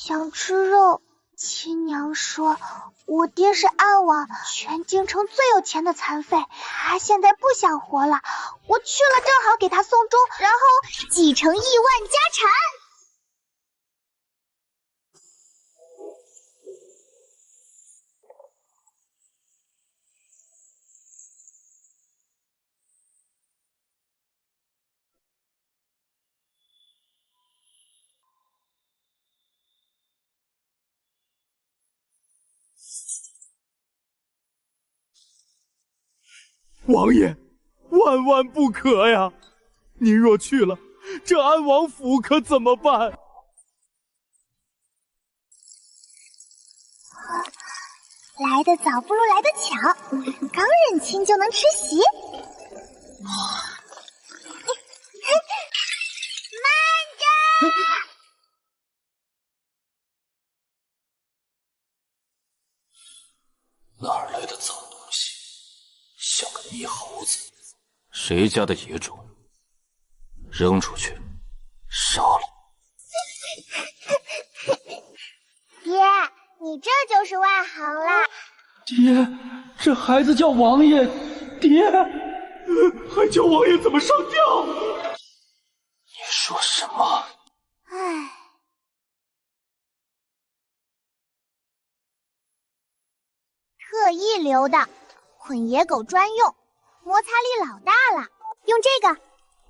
想吃肉。亲娘说，我爹是暗王，全京城最有钱的残废，他现在不想活了，我去了正好给他送终，然后继承亿万家产。王爷，万万不可呀！您若去了，这安王府可怎么办？来得早不如来得巧，刚认亲就能吃席。慢着！哪儿来的脏东西，像个泥猴子！谁家的野种，扔出去，杀了！爹，你这就是外行啦！爹，这孩子叫王爷，爹，还叫王爷怎么上吊？你说什么？唉，特意留的，捆野狗专用，摩擦力老大了。用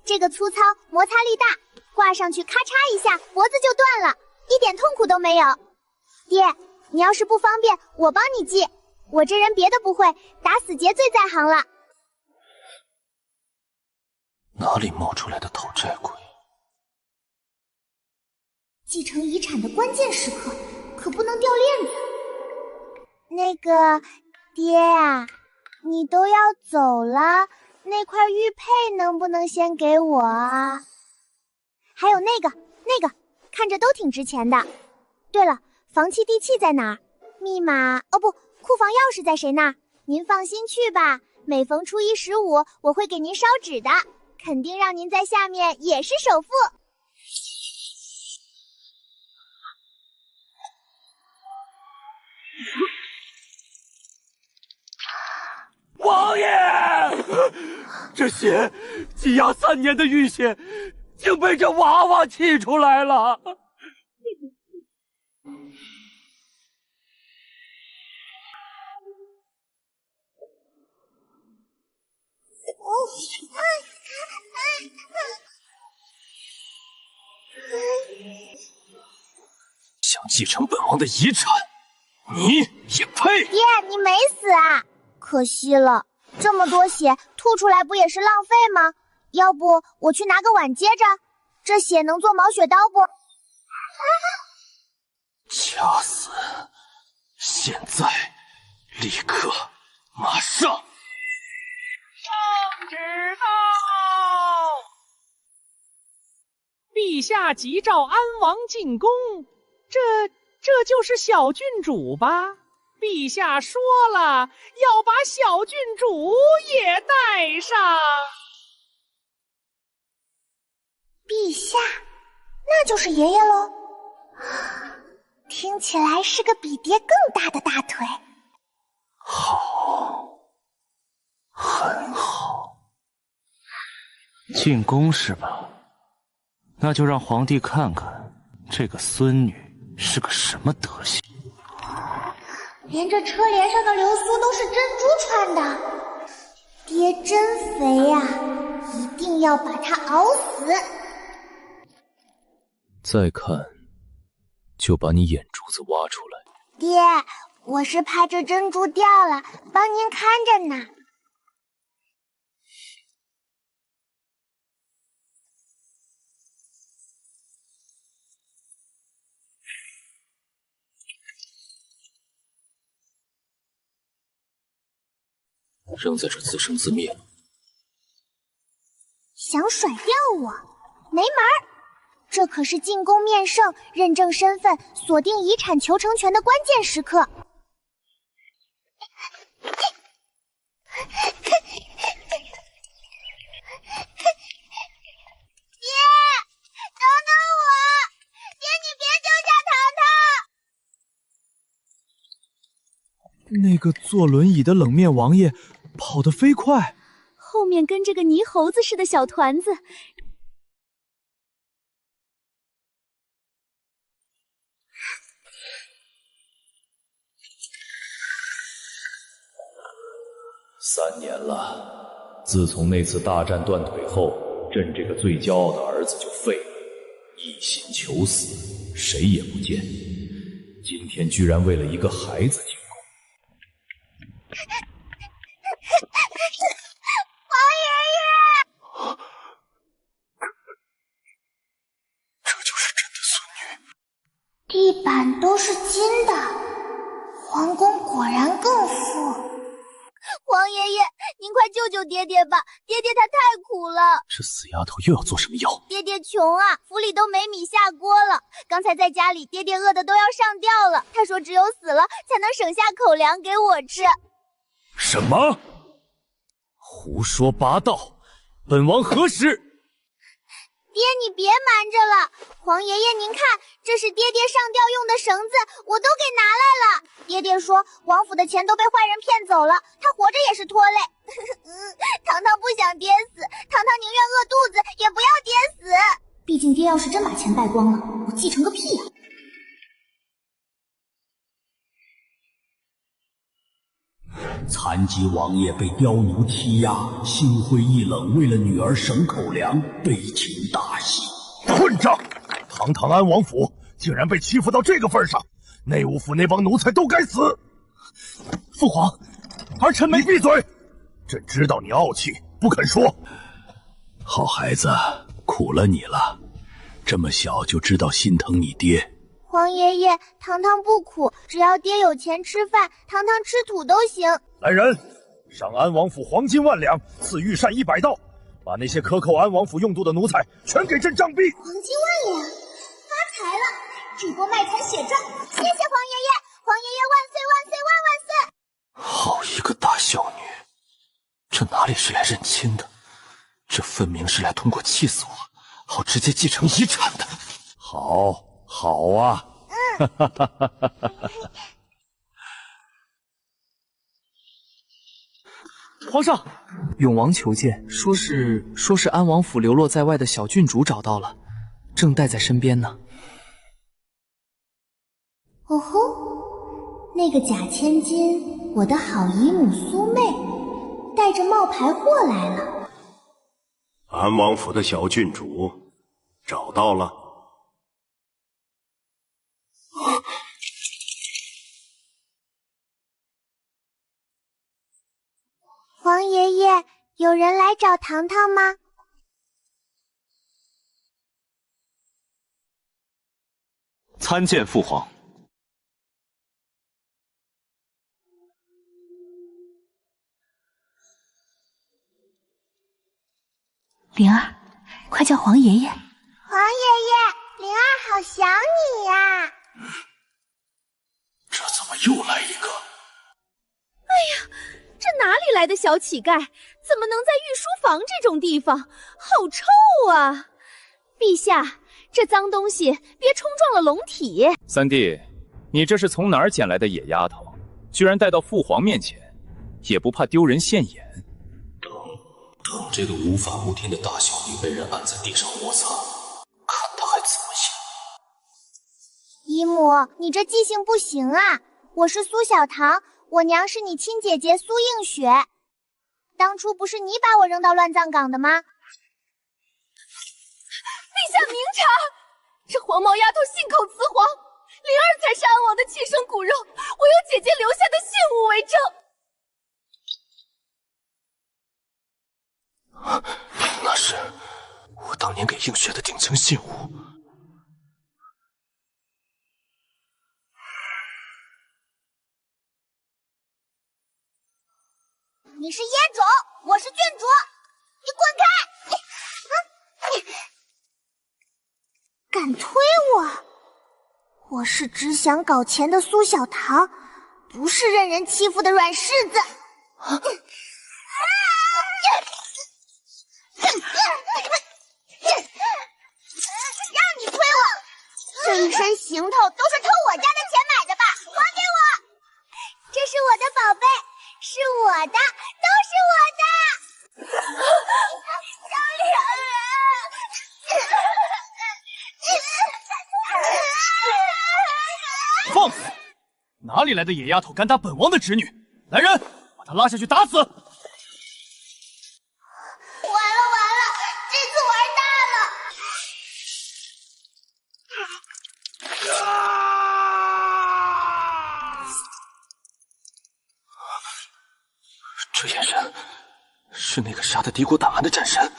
这个粗糙，摩擦力大，挂上去咔嚓一下，脖子就断了，一点痛苦都没有。爹，你要是不方便，我帮你系。我这人别的不会，打死劫最在行了。哪里冒出来的讨债鬼？继承遗产的关键时刻，可不能掉链子。那个，爹啊，你都要走了，那块玉佩能不能先给我啊？还有那个，看着都挺值钱的。对了，房契地契在哪儿？密码哦不，库房钥匙在谁那儿？您放心去吧，每逢初一15，我会给您烧纸的，肯定让您在下面也是首富。王爷，这血积压3年的玉血，竟被这娃娃气出来了。想继承本王的遗产，你也配？爹，你没死啊？可惜了，这么多血吐出来不也是浪费吗？要不我去拿个碗接着，这血能做毛血刀不？掐死！现在，立刻，马上！圣旨到！陛下急召安王进宫，这就是小郡主吧？陛下说了，要把小郡主也带上。陛下，那就是爷爷喽。听起来是个比爹更大的大腿。好，很好。进宫是吧？那就让皇帝看看这个孙女是个什么德行。连这车帘上的流苏都是珍珠穿的，爹真肥呀，一定要把它熬死。再看，就把你眼珠子挖出来。爹，我是怕这珍珠掉了，帮您看着呢。扔在这自生自灭。想甩掉我，没门儿！这可是进宫面圣、认证身份、锁定遗产求成权的关键时刻。等等我！爹，你别丢下糖糖！那个坐轮椅的冷面王爷跑得飞快，后面跟着个泥猴子似的小团子。3年了，自从那次大战断腿后，朕这个最骄傲的儿子就废了，一心求死，谁也不见。今天居然为了一个孩子进宫。王爷爷，这就是朕的孙女。地板都是金的，皇宫果然更富。王爷爷，您快救救爹爹吧，爹爹他太苦了。这死丫头又要做什么妖？爹爹穷啊，府里都没米下锅了。刚才在家里，爹爹饿得都要上吊了。他说只有死了才能省下口粮给我吃。什么？胡说八道！本王何时？爹，你别瞒着了。皇爷爷，您看，这是爹爹上吊用的绳子，我都给拿来了。爹爹说，王府的钱都被坏人骗走了，他活着也是拖累。糖糖不想爹死，糖糖宁愿饿肚子，也不要爹死。毕竟爹要是真把钱败光了，我继承个屁呀！残疾王爷被刁奴欺压，心灰意冷，为了女儿省口粮，悲情大喜。混账！堂堂安王府竟然被欺负到这个份上，内务府那帮奴才都该死！父皇，儿臣没闭嘴！朕知道你傲气，不肯说。好孩子，苦了你了，这么小就知道心疼你爹。皇爷爷，糖糖不苦，只要爹有钱吃饭，糖糖吃土都行。来人，赏安王府黄金10000两，赐御膳100道，把那些克扣安王府用度的奴才全给朕杖毙。黄金10000两，发财了！这波卖惨血赚，谢谢皇爷爷！皇爷爷万岁万岁万万岁！好一个大孝女，这哪里是来认亲的，这分明是来通过气死我，好直接继承遗产的。好啊！皇上，永王求见，说是安王府流落在外的小郡主找到了，正带在身边呢。哦吼，那个假千金，我的好姨母苏妹，带着冒牌货来了。安王府的小郡主找到了。皇爷爷，有人来找糖糖吗？参见父皇。灵儿，快叫皇爷爷。皇爷爷，灵儿好想你呀！这怎么又来一个？哎呀，这哪里来的小乞丐？怎么能在御书房这种地方？好臭啊！陛下，这脏东西别冲撞了龙体。三弟，你这是从哪儿捡来的野丫头？居然带到父皇面前，也不怕丢人现眼？等这个无法无天的大小女被人按在地上摩擦，看她还怎么想。姨母，你这记性不行啊！我是苏小棠，我娘是你亲姐姐苏映雪。当初不是你把我扔到乱葬岗的吗？陛下明察，这黄毛丫头信口雌黄，灵儿才是安王的亲生骨肉，我有姐姐留下的信物为证。那是我当年给映雪的定情信物。你是野种，我是郡主，你滚开！敢推我！我是只想搞钱的苏小棠，不是任人欺负的软柿子。让你推我！这一身行头都是偷我家的钱买的吧？还给我！这是我的的，都是我的。小脸人，放肆！哪里来的野丫头敢打本王的侄女？来人，把她拉下去打死！完了，这次玩大了！这眼神是那个杀得敌国档案的战神，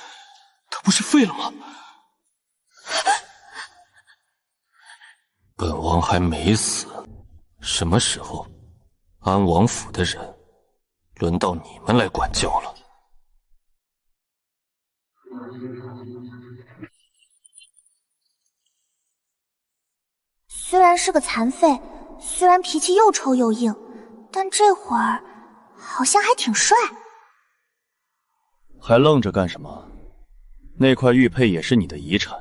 他不是废了吗？本王还没死，什么时候安王府的人轮到你们来管教了？虽然是个残废，虽然脾气又臭又硬，但这会儿好像还挺帅。还愣着干什么？那块玉佩也是你的遗产，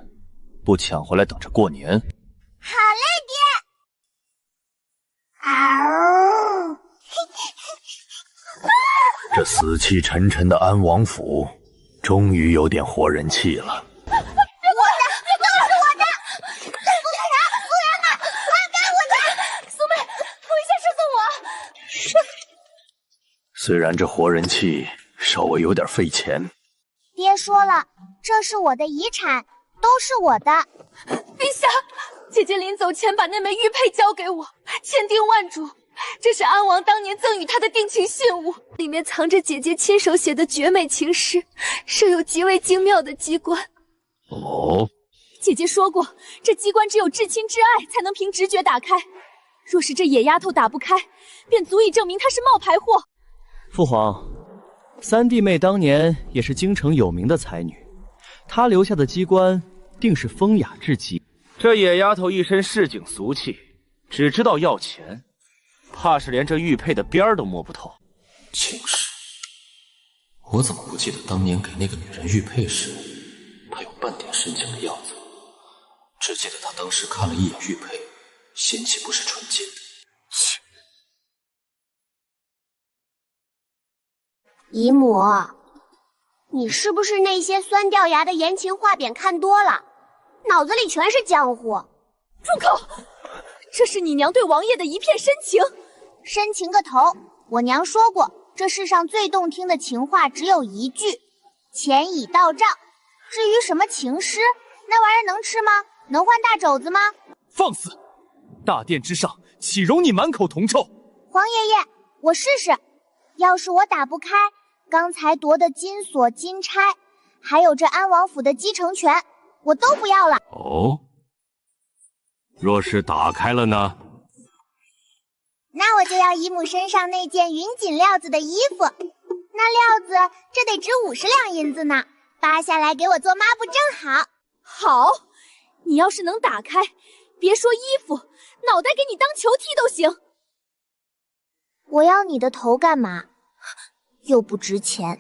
不抢回来等着过年。好嘞，爹！嗷！这死气沉沉的安王府，终于有点活人气了。虽然这活人气稍微有点费钱，爹说了，这是我的遗产，都是我的。陛下，姐姐临走前把那枚玉佩交给我，千叮万嘱，这是安王当年赠予她的定情信物，里面藏着姐姐亲手写的绝美情诗，设有极为精妙的机关。哦，姐姐说过，这机关只有至亲至爱才能凭直觉打开，若是这野丫头打不开，便足以证明她是冒牌货。父皇，三弟妹当年也是京城有名的才女，她留下的机关定是风雅至极。这野丫头一身市井俗气，只知道要钱，怕是连这玉佩的边儿都摸不透。情诗，我怎么不记得当年给那个女人玉佩时，她有半点深情的样子？只记得她当时看了一眼玉佩，嫌弃不是纯金的。切！姨母，你是不是那些酸掉牙的言情画匾看多了，脑子里全是浆糊？住口！这是你娘对王爷的一片深情。深情个头！我娘说过，这世上最动听的情话只有一句，钱已到账。至于什么情诗，那玩意儿能吃吗？能换大肘子吗？放肆！大殿之上，岂容你满口铜臭？皇爷爷，我试试。要是我打不开刚才夺的金锁、金钗，还有这安王府的继承权，我都不要了。哦，若是打开了呢？那我就要姨母身上那件云锦料子的衣服，那料子这得值50两银子呢，扒下来给我做抹布正好。好，你要是能打开，别说衣服，脑袋给你当球踢都行。我要你的头干嘛？又不值钱。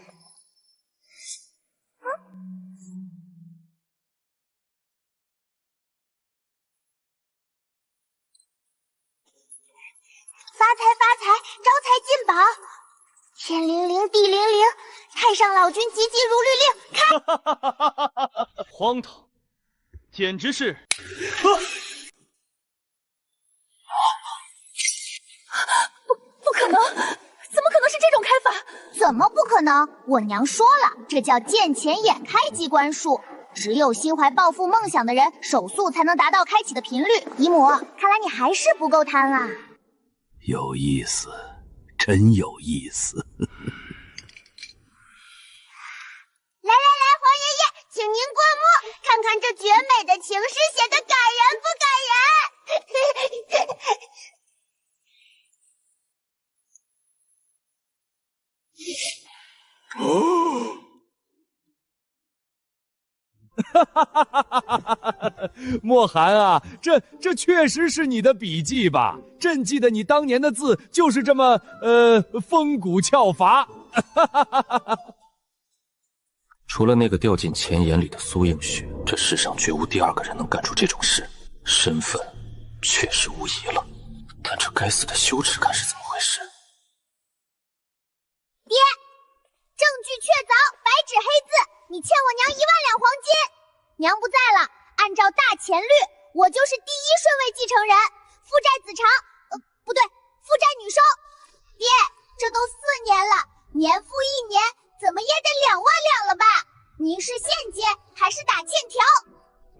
发财发财，招财进宝！天灵灵，地灵灵，太上老君急急如律令，开！荒唐，简直是！不可能！怎么可能是这种开法？怎么不可能？我娘说了，这叫见钱眼开机关术。只有心怀抱负梦想的人，手速才能达到开启的频率。姨母，看来你还是不够贪啊！有意思，真有意思。来，皇爷爷，请您过目，看看这绝美的情诗写的感人不感人？哦，莫寒啊，这确实是你的笔记吧？朕记得你当年的字就是这么风骨峭伐。除了那个掉进钱眼里的苏映雪，这世上绝无第二个人能干出这种事，身份确实无疑了。但这该死的羞耻感是怎么回事？爹，你欠我娘1万两黄金。娘不在了，按照大钱律，我就是第1顺位继承人，父债子偿，不对，父债女收。爹，这都4年了，年复1年，怎么也得2万两了吧？您是现结还是打欠条？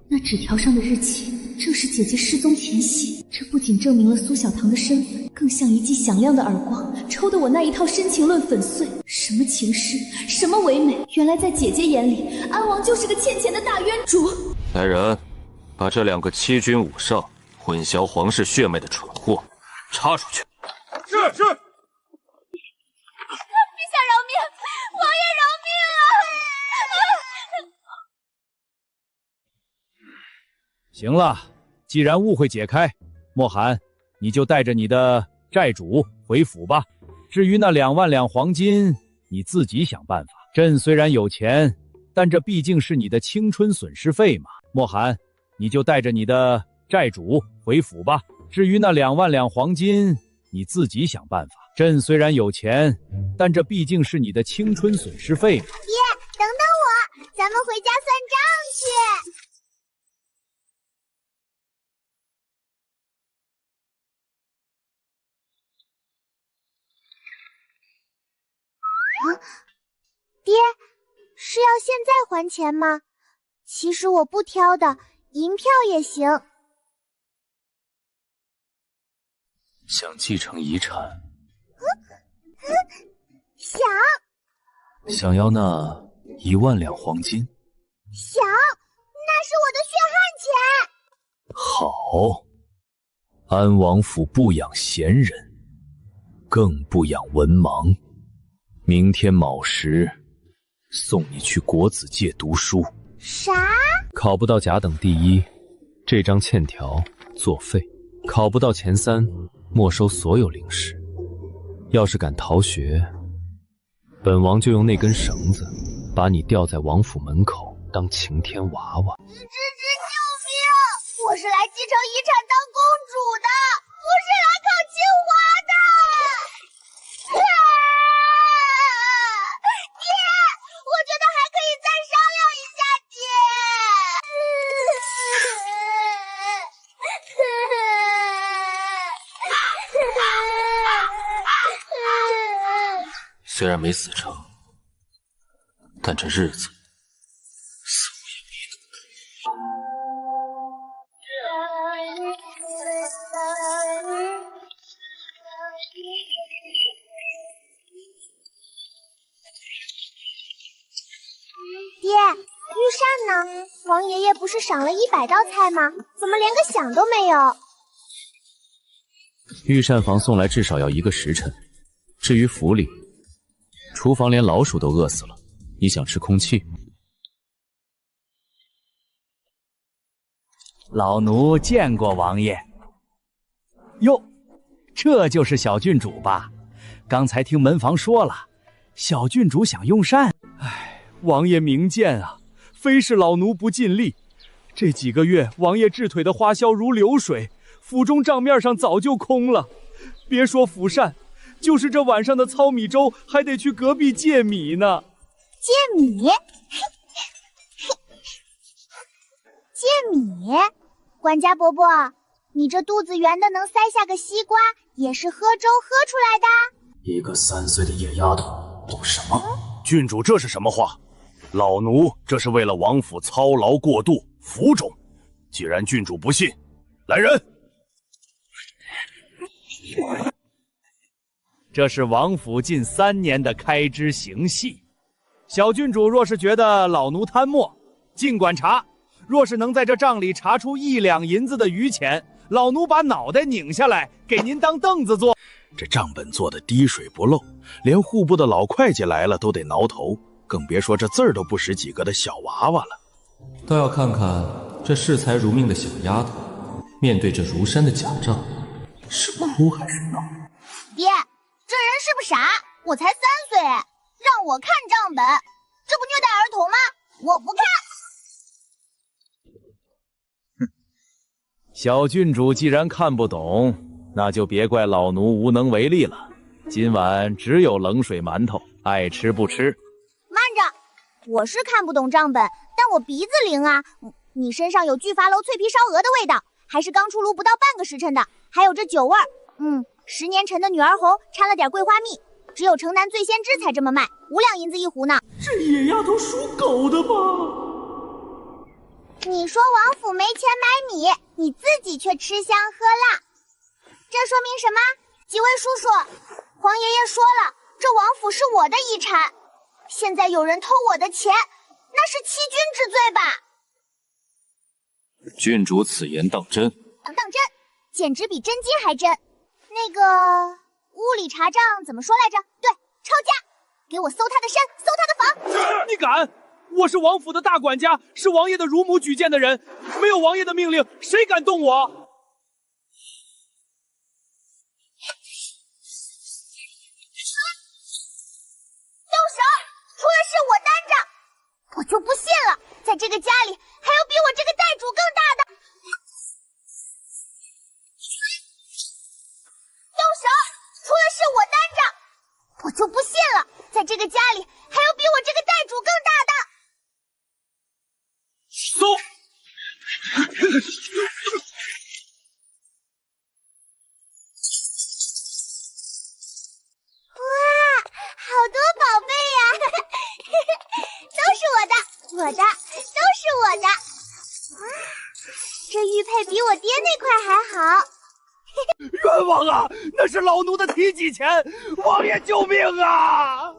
那纸条上的日期正是姐姐失踪前夕，这不仅证明了苏小棠的身份，更像一记响亮的耳光，抽得我那一套深情论粉碎。什么情诗，什么唯美，原来在姐姐眼里，安王就是个欠钱的大冤主。来人，把这2个欺君侮上、混淆皇室血脉的蠢货插出去。是。陛下饶命，王爷饶命啊！行了，既然误会解开，莫寒，你就带着你的债主回府吧。至于那2万两黄金，你自己想办法。朕虽然有钱，但这毕竟是你的青春损失费嘛。莫寒，你就带着你的债主回府吧。至于那2万两黄金，你自己想办法。朕虽然有钱，但这毕竟是你的青春损失费嘛。爹，等等我，咱们回家算账去。爹，是要现在还钱吗？其实我不挑的，银票也行。想继承遗产？想要那1万两黄金？想，那是我的血汗钱。好，安王府不养闲人，更不养文盲。明天卯时，送你去国子监读书。啥？考不到甲等第1，这张欠条作废；考不到前3，没收所有零食。要是敢逃学，本王就用那根绳子把你吊在王府门口当晴天娃娃。救命！我是来继承遗产当公主的，不是来考清华的。爹，我觉得还可以再商量一下，爹。虽然没死成，但这日子似乎也没那么开爹，御膳呢？王爷爷不是赏了100道菜吗？怎么连个响都没有？御膳房送来至少要1个时辰。至于府里，厨房连老鼠都饿死了，你想吃空气？老奴见过王爷。哟，这就是小郡主吧？刚才听门房说了，小郡主想用膳。唉，王爷明鉴啊，非是老奴不尽力。这几个月，王爷治腿的花销如流水，府中账面上早就空了。别说府膳，就是这晚上的糙米粥，还得去隔壁借米呢。借米？借米？管家伯伯，你这肚子圆的能塞下个西瓜，也是喝粥喝出来的？一个3岁的野丫头懂什么？郡主这是什么话？老奴这是为了王府操劳过度，浮肿。既然郡主不信，来人！这是王府近3年的开支行系。小郡主若是觉得老奴贪墨，尽管查。若是能在这账里查出1两银子的余钱，老奴把脑袋拧下来给您当凳子坐。这账本做的滴水不漏，连户部的老会计来了都得挠头，更别说这字儿都不识几个的小娃娃了。倒要看看这视财如命的小丫头，面对这如山的假账，是哭还是闹？爹，这人是不是傻？我才3岁，让我看账本，这不虐待儿童吗？我不看。小郡主既然看不懂，那就别怪老奴无能为力了。今晚只有冷水馒头，爱吃不吃。慢着，我是看不懂账本，但我鼻子灵啊。你身上有巨伐楼脆皮烧鹅的味道，还是刚出炉不到半个时辰的，还有这酒味儿。10年陈的女儿红掺了点桂花蜜，只有城南醉仙芝才这么卖，5两银子一壶呢。这野丫头属狗的吧？你说王府没钱买米，你自己却吃香喝辣，这说明什么？几位叔叔，皇爷爷说了，这王府是我的遗产，现在有人偷我的钱，那是欺君之罪吧？郡主此言当真？当真，简直比真金还真。那个屋里查账怎么说来着？对，抄家，给我搜他的身，搜他的房。你敢？我是王府的大管家，是王爷的乳母举荐的人，没有王爷的命令，谁敢动我？动手！除了是我担着，我就不信了，在这个家里还有比我这个债主更大的。动手！除了是我担着，我就不信了，在这个家里还有比我这个债主更大的。搜！哇，好多宝贝呀！都是我的，都是我的。哇，这玉佩比我爹那块还好。冤枉啊！那是老奴的提己钱，王爷救命啊！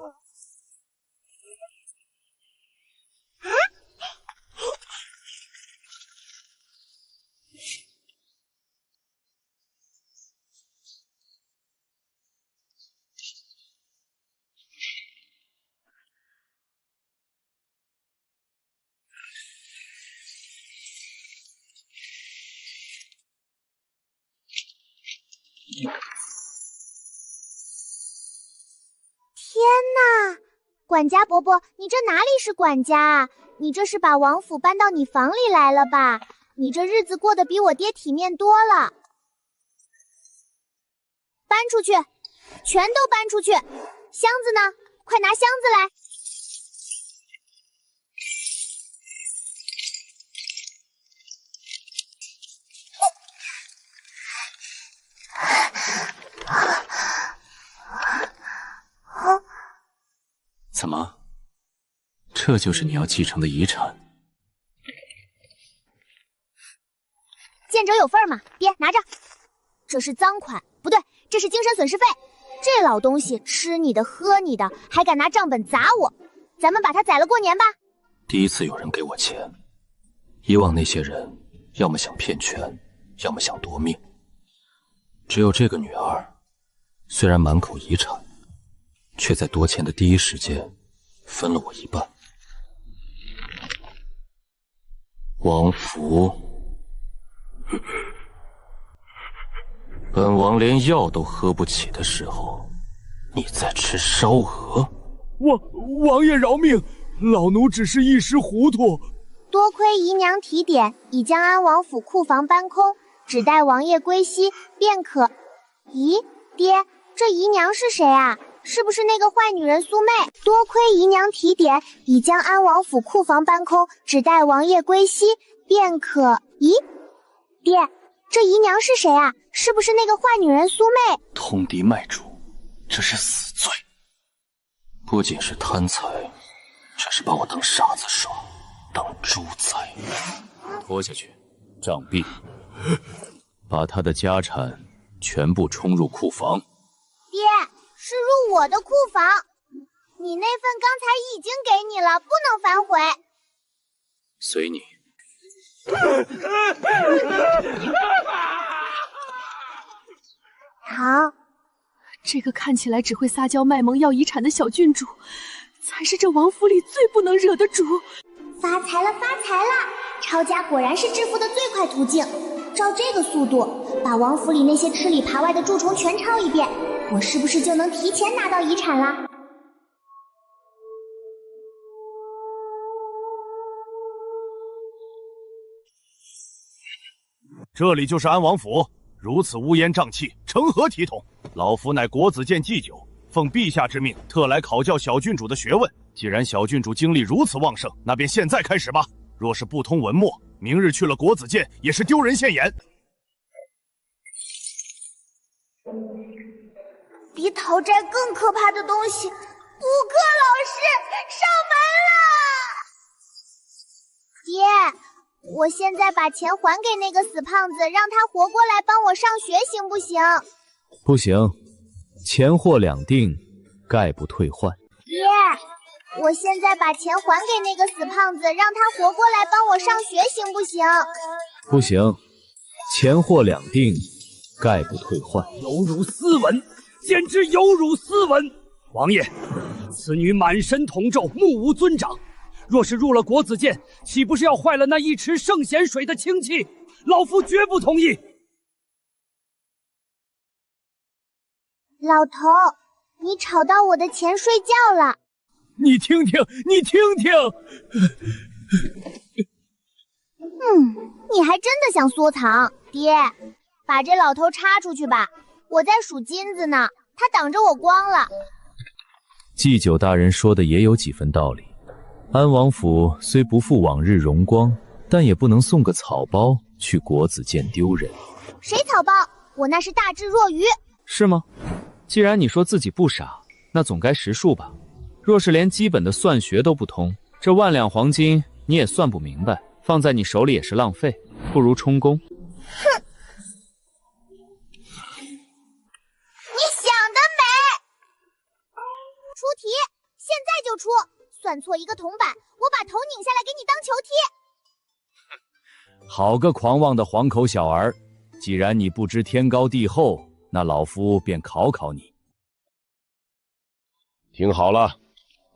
天哪，管家伯伯，你这哪里是管家啊？你这是把王府搬到你房里来了吧？你这日子过得比我爹体面多了。搬出去，全都搬出去！箱子呢？快拿箱子来！怎么？这就是你要继承的遗产？见者有份嘛，爹拿着。这是赃款，不对，这是精神损失费。这老东西吃你的喝你的，还敢拿账本砸我，咱们把他宰了过年吧。第一次有人给我钱，以往那些人要么想骗权，要么想夺命。只有这个女儿，虽然满口遗产，却在夺钱的第一时间分了我一半。王福，本王连药都喝不起的时候，你在吃烧鹅？王爷饶命，老奴只是一时糊涂。多亏姨娘提点，已将安王府库房搬空，只待王爷归西便可。咦，爹，这姨娘是谁啊？是不是那个坏女人苏妹？多亏姨娘提点，已将安王府库房搬空，只待王爷归西便可。咦，爹，这姨娘是谁啊？是不是那个坏女人苏妹？通敌卖主，这是死罪。不仅是贪财，这是把我当傻子耍，当猪宰。拖下去，杖毙，把他的家产全部冲入库房。爹，是入我的库房，你那份刚才已经给你了，不能反悔。随你。好，这个看起来只会撒娇卖萌要遗产的小郡主，才是这王府里最不能惹的主。发财了，发财了！抄家果然是致富的最快途径。照这个速度，把王府里那些吃里扒外的蛀虫全抄一遍，我是不是就能提前拿到遗产啦？这里就是安王府，如此乌烟瘴气，成何体统？老夫乃国子监祭酒，奉陛下之命，特来考教小郡主的学问，既然小郡主精力如此旺盛，那便现在开始吧。若是不通文墨，明日去了国子监也是丢人现眼。比讨债更可怕的东西，补课老师上门了！爹，我现在把钱还给那个死胖子，让他活过来帮我上学，行不行？不行，钱货两定，概不退换。爹，我现在把钱还给那个死胖子，让他活过来帮我上学，行不行？不行，钱货两定，概不退换。有辱斯文，简直有辱斯文！王爷，此女满身铜咒，目无尊长，若是入了国子监，岂不是要坏了那一池圣贤水的清气？老夫绝不同意。老头，你吵到我的钱睡觉了。你听听，你听听。你还真的想缩藏？爹，把这老头插出去吧，我在数金子呢，他挡着我光了。祭酒大人说的也有几分道理。安王府虽不复往日荣光，但也不能送个草包去国子监丢人。谁草包？我那是大智若愚。是吗？既然你说自己不傻，那总该识数吧。若是连基本的算学都不通，这1万两黄金你也算不明白，放在你手里也是浪费，不如充公。哼！你想得美！出题，现在就出！算错一个铜板，我把头拧下来给你当球踢！好个狂妄的黄口小儿！既然你不知天高地厚，那老夫便考考你。听好了，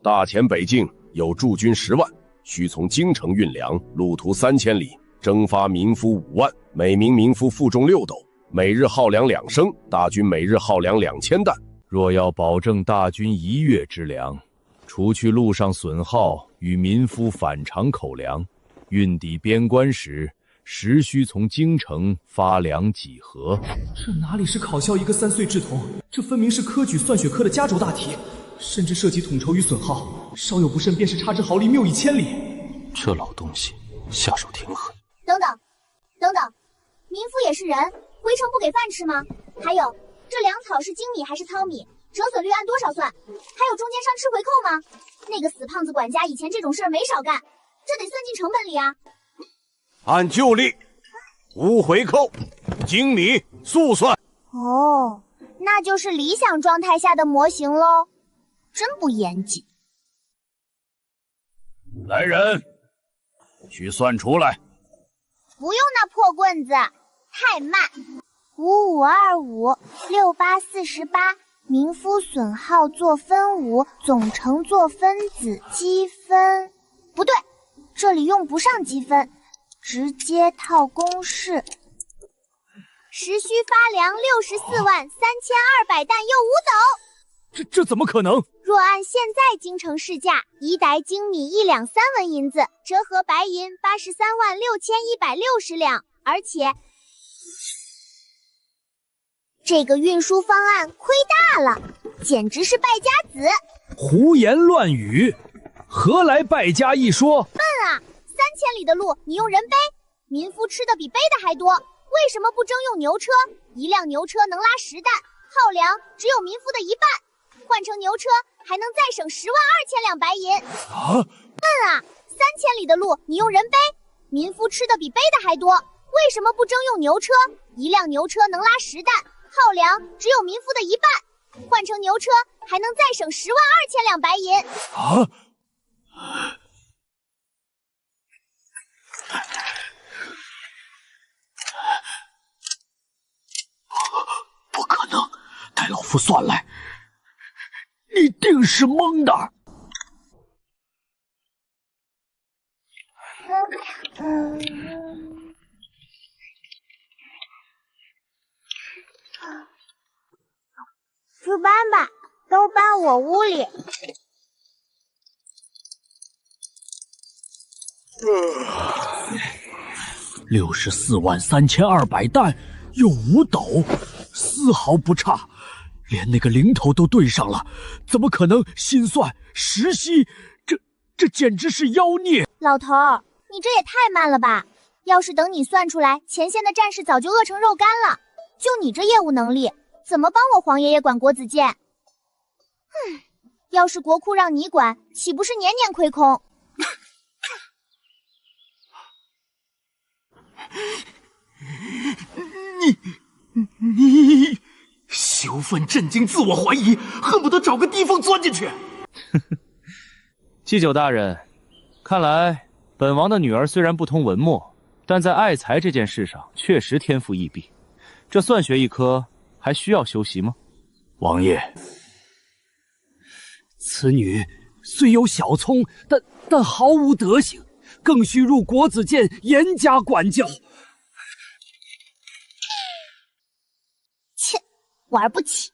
大前北境有驻军10万，需从京城运粮，路途3000里，征发民夫5万，每名民夫负重6斗，每日耗粮2升，大军每日耗粮2000担。若要保证大军1月之粮，除去路上损耗与民夫反常口粮，运抵边关时，实需从京城发粮几何。这哪里是考校一个3岁稚童，这分明是科举算学科的加轴大题，甚至涉及统筹与损耗，稍有不慎便是差之毫厘，谬以千里。这老东西下手挺狠。等等，民夫也是人，回城不给饭吃吗？还有，这粮草是精米还是糙米？折损率按多少算？还有中间商吃回扣吗？那个死胖子管家以前这种事儿没少干，这得算进成本里啊。按旧例，无回扣，精米速算。哦，那就是理想状态下的模型喽，真不严谨。来人，去算出来。不用那破棍子，太慢。5525 6848，民夫损耗做分5，总成做分子，积分不对，这里用不上积分，直接套公式。时需发粮64万3200担又5斗。这怎么可能？若按现在京城市价，1袋精米1两3文银子，折合白银83万6160两，而且这个运输方案亏大了，简直是败家子！胡言乱语，何来败家一说？笨啊！3000里的路你用人背，民夫吃的比背的还多，为什么不征用牛车？1辆牛车能拉10担，耗粮只有民夫的1半，换成牛车还能再省10万2千两白银。啊！笨啊！3000里的路你用人背，民夫吃的比背的还多，为什么不征用牛车？1辆牛车能拉10担，耗粮只有民夫的1半，换成牛车还能再省10万2千两白银。啊！不可能，带老夫算来，你定是蒙的。去搬吧，都搬我屋里。64万3200担，有5斗，丝毫不差。连那个零头都对上了，怎么可能心算时息？这简直是妖孽！老头儿，你这也太慢了吧！要是等你算出来，前线的战士早就饿成肉干了。就你这业务能力，怎么帮我皇爷爷管国子监？要是国库让你管，岂不是年年亏空？你羞愤、震惊、自我怀疑，恨不得找个地缝钻进去。祭酒大人，看来本王的女儿虽然不通文墨，但在爱才这件事上确实天赋异禀。这算学一科还需要修习吗？王爷，此女虽有小聪，但毫无德行，更需入国子监严加管教。切，玩不起。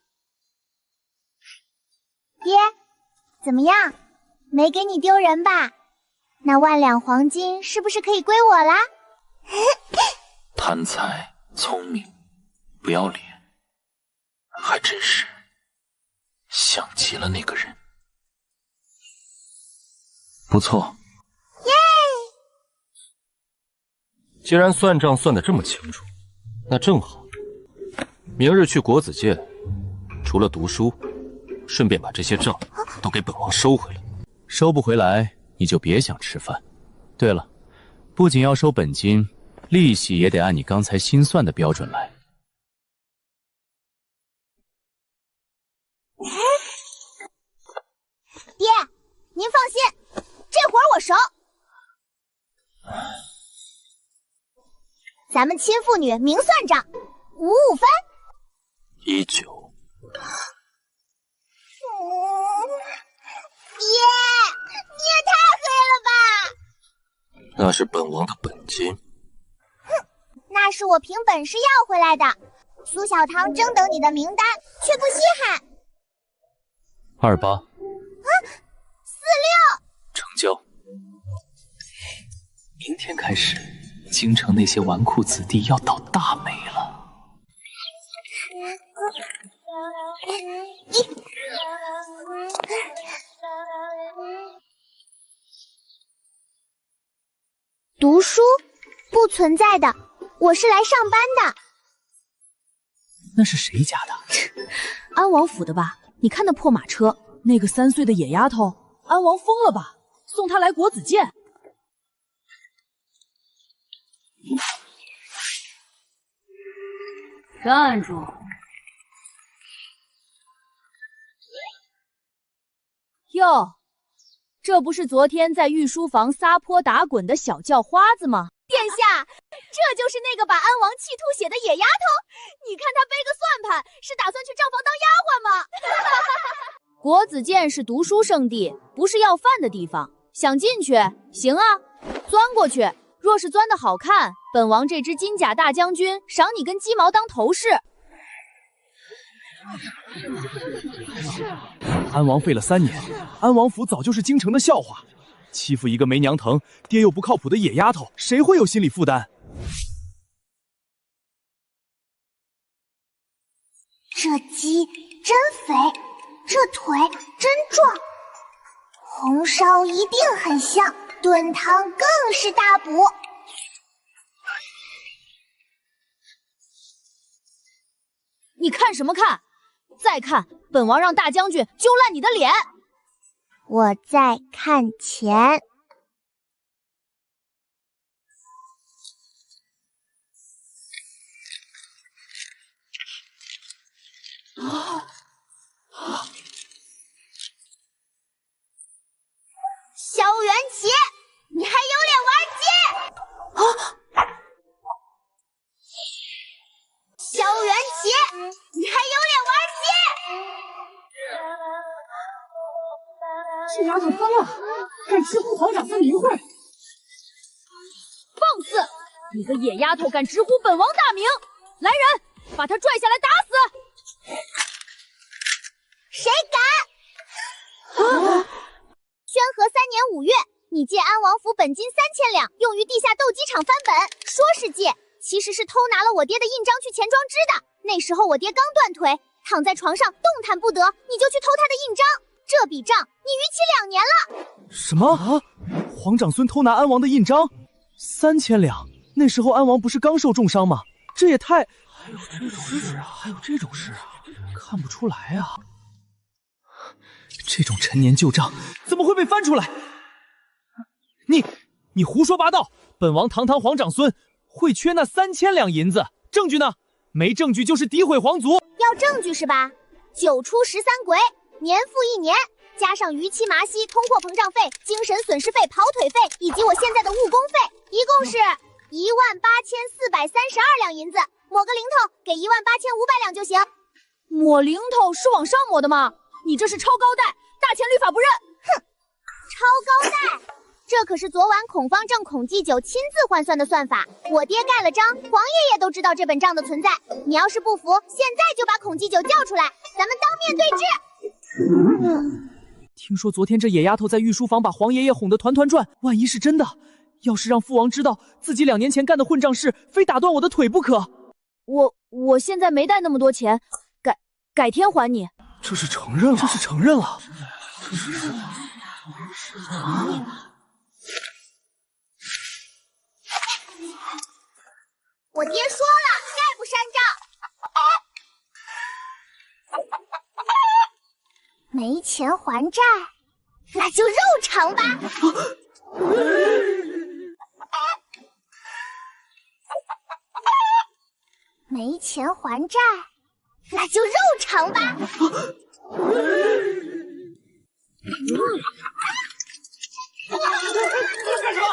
爹，怎么样？没给你丢人吧？那万两黄金是不是可以归我啦？贪财、聪明、不要脸，还真是像极了那个人。不错，耶！既然算账算得这么清楚，那正好，明日去国子监，除了读书，顺便把这些账都给本王收回来。收不回来，你就别想吃饭。对了，不仅要收本金，利息也得按你刚才心算的标准来。爹，您放心，这活儿我熟。咱们亲父女明算账，55分。19。爹，你也太黑了吧！那是本王的本金。哼，那是我凭本事要回来的。苏小棠正等你的名单，却不稀罕。28。啊，46。成交。明天开始，京城那些纨绔子弟要倒大霉了。读书？不存在的，我是来上班的。那是谁家的？安王府的吧？你看那破马车，那个3岁的野丫头，安王疯了吧？送她来国子监。站住！哟，这不是昨天在御书房撒泼打滚的小叫花子吗？殿下，这就是那个把安王气吐血的野丫头。你看她背个算盘，是打算去账房当丫鬟吗？国子监是读书圣地，不是要饭的地方。想进去，行啊，钻过去。若是钻得好看，本王这只金甲大将军赏你根鸡毛当头饰。安王废了3年，安王府早就是京城的笑话。欺负一个没娘疼、爹又不靠谱的野丫头，谁会有心理负担？这鸡真肥，这腿真壮，红烧一定很香，炖汤更是大补。你看什么看？再看，本王让大将军揪烂你的脸！我在看钱。萧元启，你还有脸玩鸡？萧元启，你还有脸玩鸡？这丫头疯了，敢直呼皇长3名讳！放肆！你个野丫头敢直呼本王大名！来人，把她拽下来打死！谁敢？宣和3年5月，你借安王府本金3000两，用于地下斗鸡场翻本，说是借，其实是偷拿了我爹的印章去钱庄支的。那时候我爹刚断腿，躺在床上动弹不得，你就去偷他的印章，这笔账你逾期2年了。什么啊？皇长孙偷拿安王的印章，3000两。那时候安王不是刚受重伤吗？这也太……还有这种事啊！还有这种事啊！看不出来啊！这种陈年旧账怎么会被翻出来？你胡说八道！本王堂堂皇长孙会缺那3000两银子？证据呢？没证据就是诋毁皇族。要证据是吧？9出13鬼，年复1年，加上逾期麻息、通货膨胀费、精神损失费、跑腿费以及我现在的误工费，一共是18432两银子。抹个零头，给18500两就行。抹零头是往上抹的吗？你这是超高贷，大钱律法不认。哼，超高贷，这可是昨晚孔方正、孔祭酒亲自换算的算法。我爹盖了章，皇爷爷都知道这本账的存在。你要是不服，现在就把孔祭酒叫出来，咱们当面对质。听说昨天这野丫头在御书房把皇爷爷哄得团团转，万一是真的，要是让父王知道自己2年前干的混账事，非打断我的腿不可。我现在没带那么多钱，改天还你。这是承认了，这是承认了。我爹说了，概不删账。没钱还债，那就肉偿吧。没钱还债，那就肉偿吧。干什么？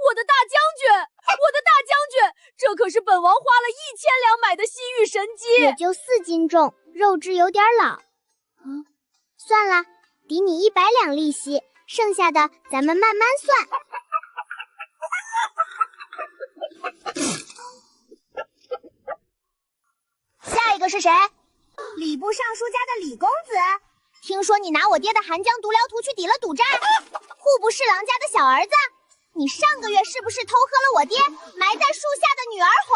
我的大将军，这可是本王花了1000两买的西域神鸡，也就4斤重，肉质有点老。算了，抵你100两利息，剩下的咱们慢慢算。下一个是谁？礼部尚书家的李公子。听说你拿我爹的寒江毒疗图去抵了赌债，户部侍郎家的小儿子。你上个月是不是偷喝了我爹埋在树下的女儿红？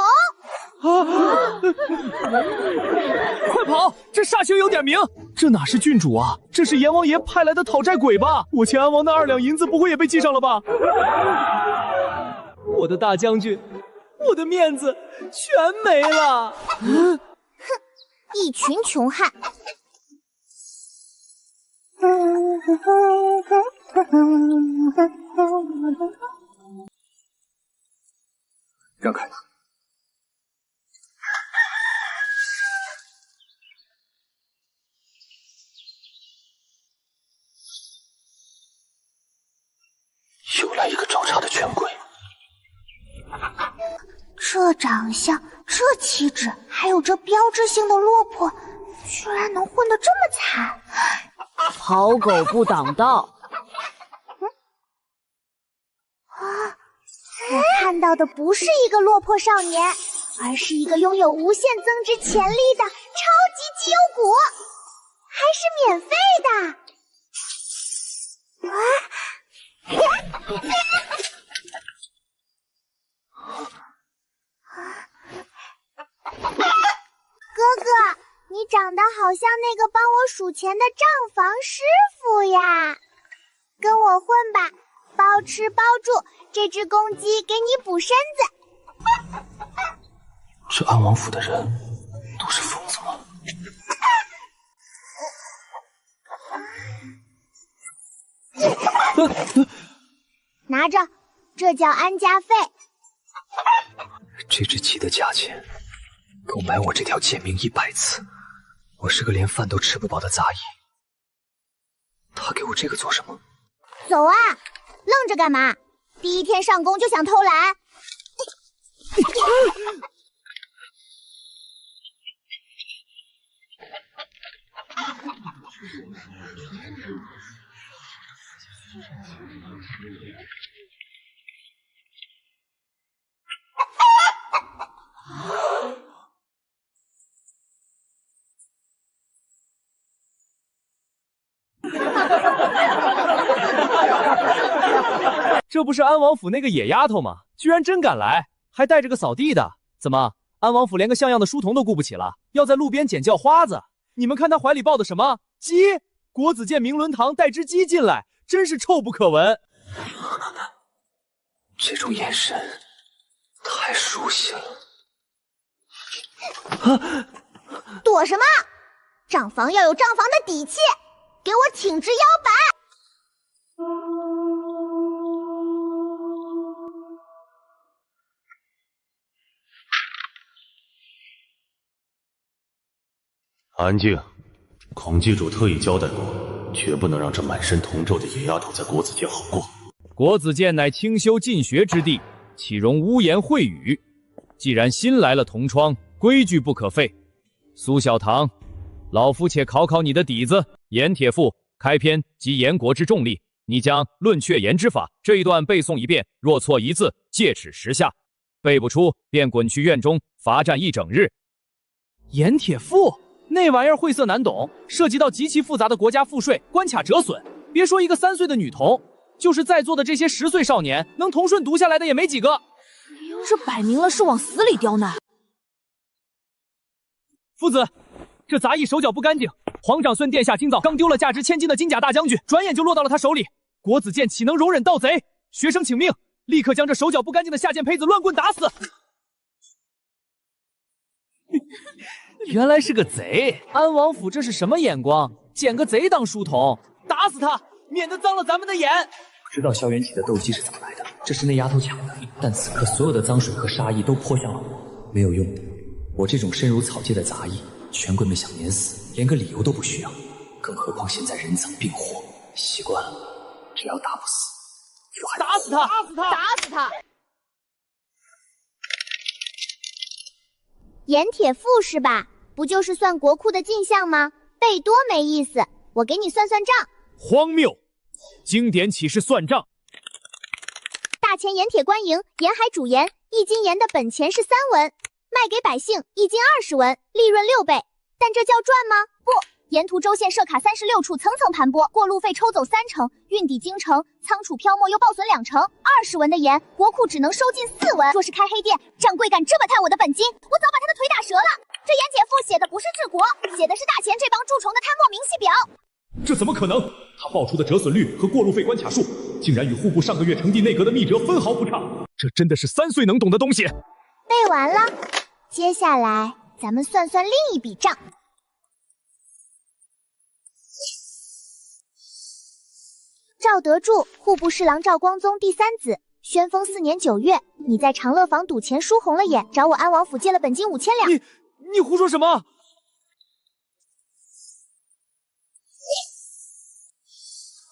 快跑！这煞星有点名，这哪是郡主啊？这是阎王爷派来的讨债鬼吧？我欠安王的2两银子不会也被记上了吧？我的大将军，我的面子全没了！哼，一群穷汉！让开！又来一个找茬的权贵。这长相，这气质，还有这标志性的落魄，居然能混得这么惨！好狗不挡道。我看到的不是一个落魄少年，而是一个拥有无限增值潜力的超级绩优股，还是免费的。哥哥，你长得好像那个帮我数钱的账房师傅呀，跟我混吧，包吃包住，这只公鸡给你补身子。这安王府的人都是疯子吗？拿着，这叫安家费。这只鸡的价钱够买我这条贱命100次。我是个连饭都吃不饱的杂役，他给我这个做什么？走啊，愣着干嘛？第一天上工就想偷懒？这不是安王府那个野丫头吗？居然真敢来，还带着个扫地的。怎么，安王府连个像样的书童都顾不起了，要在路边捡叫花子？你们看他怀里抱的什么鸡？国子监明伦堂带只鸡进来，真是臭不可闻。这种眼神太熟悉了。躲什么？账房要有账房的底气，给我挺直腰板。安静！孔记主特意交代过，绝不能让这满身铜咒的野丫头在国子监好过。国子监乃清修进学之地，岂容污言秽语？既然新来了同窗，规矩不可废。苏小棠，老夫且考考你的底子。盐铁赋开篇即言国之重力，你将论确言之法这一段背诵一遍，若错一字，戒齿10下；背不出，便滚去院中罚站1整日。盐铁赋那玩意儿晦涩难懂，涉及到极其复杂的国家赋税、关卡折损。别说一个3岁的女童，就是在座的这些10岁少年，能同顺读下来的也没几个。这摆明了是往死里刁难。夫子，这杂役手脚不干净。皇长孙殿下今早刚丢了价值1000金的金甲大将军，转眼就落到了他手里。国子监岂能容忍盗贼？学生请命，立刻将这手脚不干净的下贱胚子乱棍打死。原来是个贼！安王府这是什么眼光？捡个贼当书童？打死他，免得脏了咱们的眼！不知道萧元启的斗鸡是怎么来的，这是那丫头抢的。但此刻所有的脏水和杀意都泼向了我，没有用的。我这种深如草芥的杂役，权贵们想碾死，连个理由都不需要。更何况现在人赃并获，习惯了，只要打不死，就还打死他！打死他！打死他！盐铁赋是吧？不就是算国库的进项吗？背多没意思，我给你算算账。荒谬！经典岂是算账？大钱盐铁官营，沿海主盐，1斤盐的本钱是3文，卖给百姓1斤20文，利润6倍。但这叫赚吗？不，沿途州县设卡36处，层层盘剥，过路费抽走30%，运抵京城，仓储漂没又报损2%，20文的盐，国库只能收进4文。若是开黑店，掌柜敢这么探我的本金，我早把他的腿打折了。这盐铁赋写的不是治国，写的是大钱这帮蛀虫的贪墨明细表。这怎么可能？他报出的折损率和过路费关卡数，竟然与户部上个月呈递内阁的密折分毫不差。这真的是3岁能懂的东西。背完了，接下来咱们算算另一笔账。赵德柱，户部侍郎赵光宗第3子，宣封4年9月，你在长乐坊赌钱输红了眼，找我安王府借了本金5000两。你胡说什么？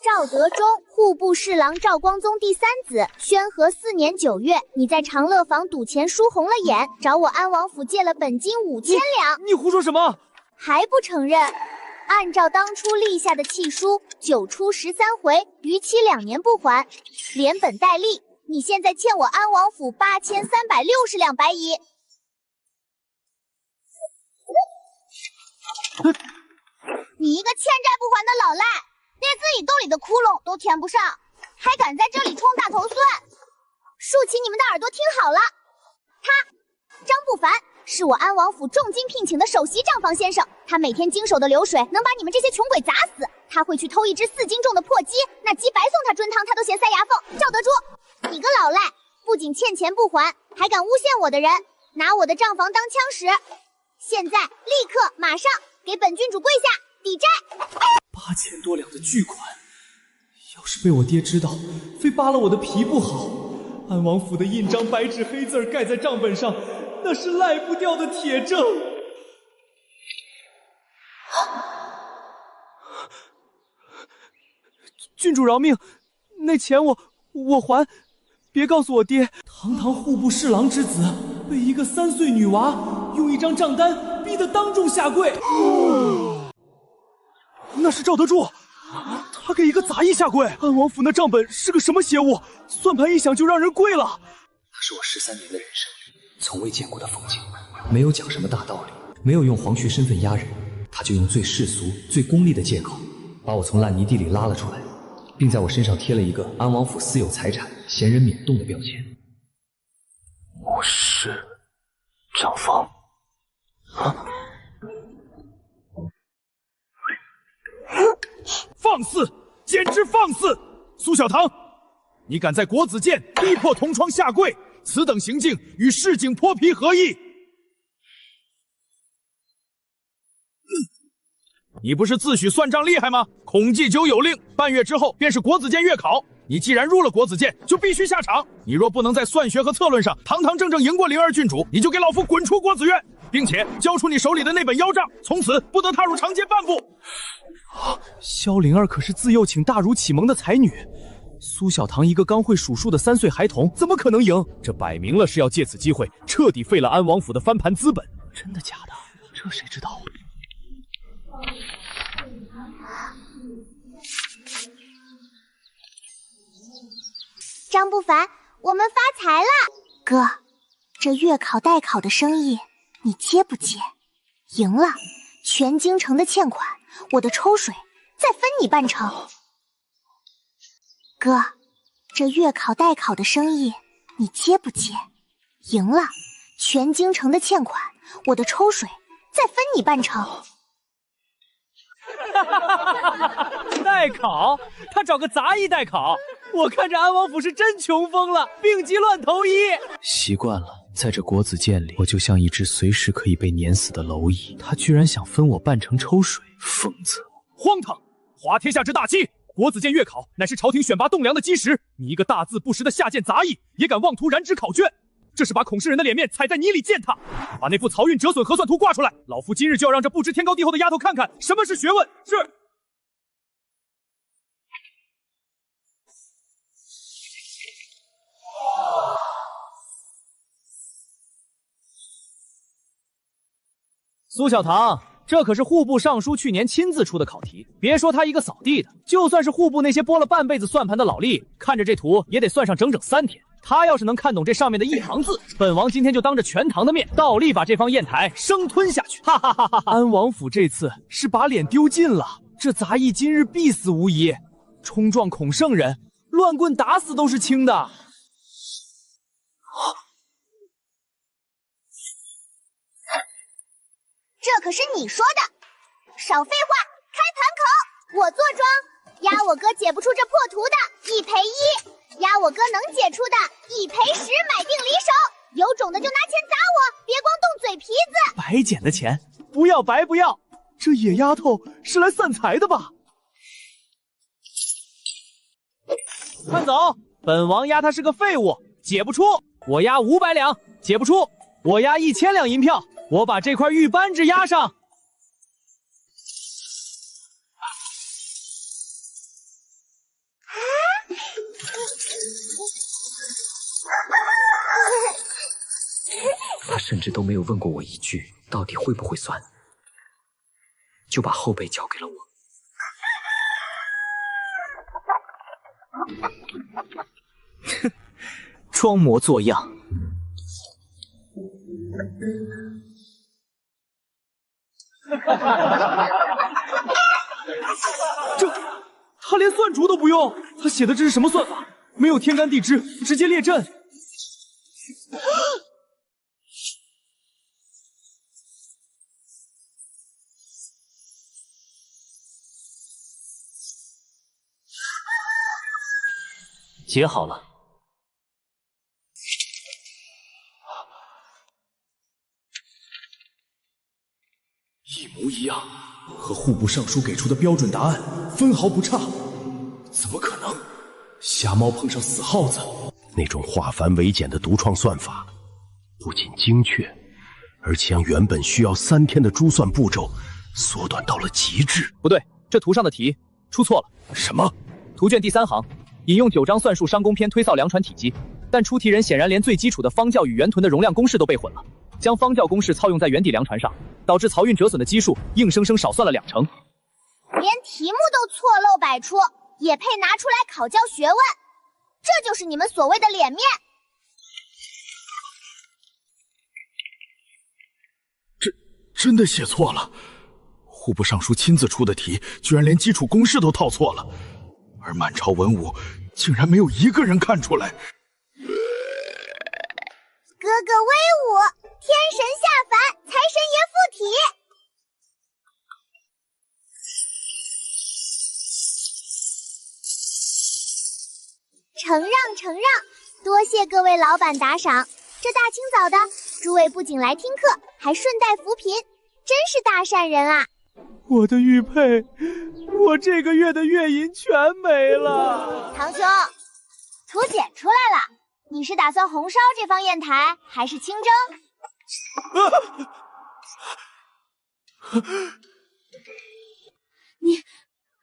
赵德忠，户部侍郎赵光宗第3子，宣和4年9月，你在长乐坊赌钱输红了眼，找我安王府借了本金5000两。你胡说什么？还不承认？按照当初立下的契书，9出13回，逾期2年不还，连本带利，你现在欠我安王府8360两白银。你一个欠债不还的老赖，连自己兜里的窟窿都填不上，还敢在这里充大头蒜？竖起你们的耳朵听好了，他张不凡是我安王府重金聘请的首席账房先生，他每天经手的流水能把你们这些穷鬼砸死。他会去偷一只4斤重的破鸡，那鸡白送他炖汤他都嫌塞牙缝。赵德珠，你个老赖，不仅欠钱不还，还敢诬陷我的人，拿我的账房当枪使。现在立刻马上给本郡主跪下抵债。8000多两的巨款，要是被我爹知道，非扒了我的皮不好。安王府的印章白纸黑字盖在账本上，那是赖不掉的铁证。郡主饶命，那钱我还，别告诉我爹。堂堂户部侍郎之子，被一个3岁女娃用一张账单逼得当众下跪。那是赵德柱，他给一个杂役下跪。安王府那账本是个什么邪物？算盘一响就让人跪了。他是我13年的人生里从未见过的风景，没有讲什么大道理，没有用皇婿身份压人，他就用最世俗、最功利的借口把我从烂泥地里拉了出来，并在我身上贴了一个安王府私有财产、闲人免动的标签。我是张峰。啊！放肆！简直放肆！苏小棠，你敢在国子监逼迫同窗下跪，此等行径与市井泼皮何异？你不是自诩算账厉害吗？孔祭酒有令，半月之后便是国子监月考。你既然入了国子监，就必须下场。你若不能在算学和策论上堂堂正正赢过灵儿郡主，你就给老夫滚出国子院，并且交出你手里的那本妖账，从此不得踏入长街半步。萧灵儿可是自幼请大儒启蒙的才女，苏小棠一个刚会数数的3岁孩童，怎么可能赢？这摆明了是要借此机会彻底废了安王府的翻盘资本。真的假的？这谁知道？张不凡，我们发财了！哥，这月考代考的生意你接不接？赢了，全京城的欠款，我的抽水再分你半成。哥，这月考代考的生意你接不接？赢了，全京城的欠款，我的抽水再分你半成。代考？他找个杂役代考？我看这安王府是真穷疯了，病急乱投医。习惯了，在这国子监里，我就像一只随时可以被碾死的蝼蚁。他居然想分我半成抽水，疯子！荒唐！滑天下之大稽，国子监月考乃是朝廷选拔栋梁的基石，你一个大字不识的下贱杂役，也敢妄图染指考卷，这是把孔氏人的脸面踩在泥里践踏。把那副漕运折损核算图挂出来，老夫今日就要让这不知天高地厚的丫头看看什么是学问。是。苏小棠，这可是户部尚书去年亲自出的考题，别说他一个扫地的，就算是户部那些拨了半辈子算盘的老吏，看着这图也得算上整整3天。他要是能看懂这上面的一行字，本王今天就当着全堂的面，倒立把这方砚台生吞下去！哈哈哈哈！安王府这次是把脸丢尽了，这杂役今日必死无疑。冲撞孔圣人，乱棍打死都是轻的。这可是你说的，少废话，开盘口！我坐庄，压我哥解不出这破图的，1赔1；压我哥能解出的，1赔10，买定离手。有种的就拿钱砸我，别光动嘴皮子。白捡的钱，不要白不要。这野丫头是来散财的吧？快走！本王压他是个废物，解不出，我压500两；解不出，我压1000两银票。我把这块玉扳指压上。他甚至都没有问过我一句到底会不会算，就把后背交给了我。哼，装模作样。他连算竹都不用，他写的这是什么算法？没有天干地支，直接列阵。解好了。一模一样，和户部尚书给出的标准答案分毫不差。怎么可能？瞎猫碰上死耗子。那种化繁为简的独创算法，不仅精确，而且将原本需要3天的珠算步骤缩短到了极致。不对，这图上的题出错了。什么？图卷第3行引用9章算术商工篇推扫梁船体积，但出题人显然连最基础的方教与圆臀的容量公式都背混了，将方教公式操用在圆底梁船上，导致漕运折损的基数硬生生少算了2成。连题目都错漏百出，也配拿出来考教学问？这就是你们所谓的脸面。真的写错了，户部尚书亲自出的题，居然连基础公式都套错了，而满朝文武竟然没有一个人看出来。哥哥威武，天神下凡，财神爷附体。承让承让，多谢各位老板打赏。这大清早的，诸位不仅来听课，还顺带扶贫，真是大善人啊！我的玉佩，我这个月的月银全没了。堂兄，图解出来了，你是打算红烧这方砚台，还是清蒸？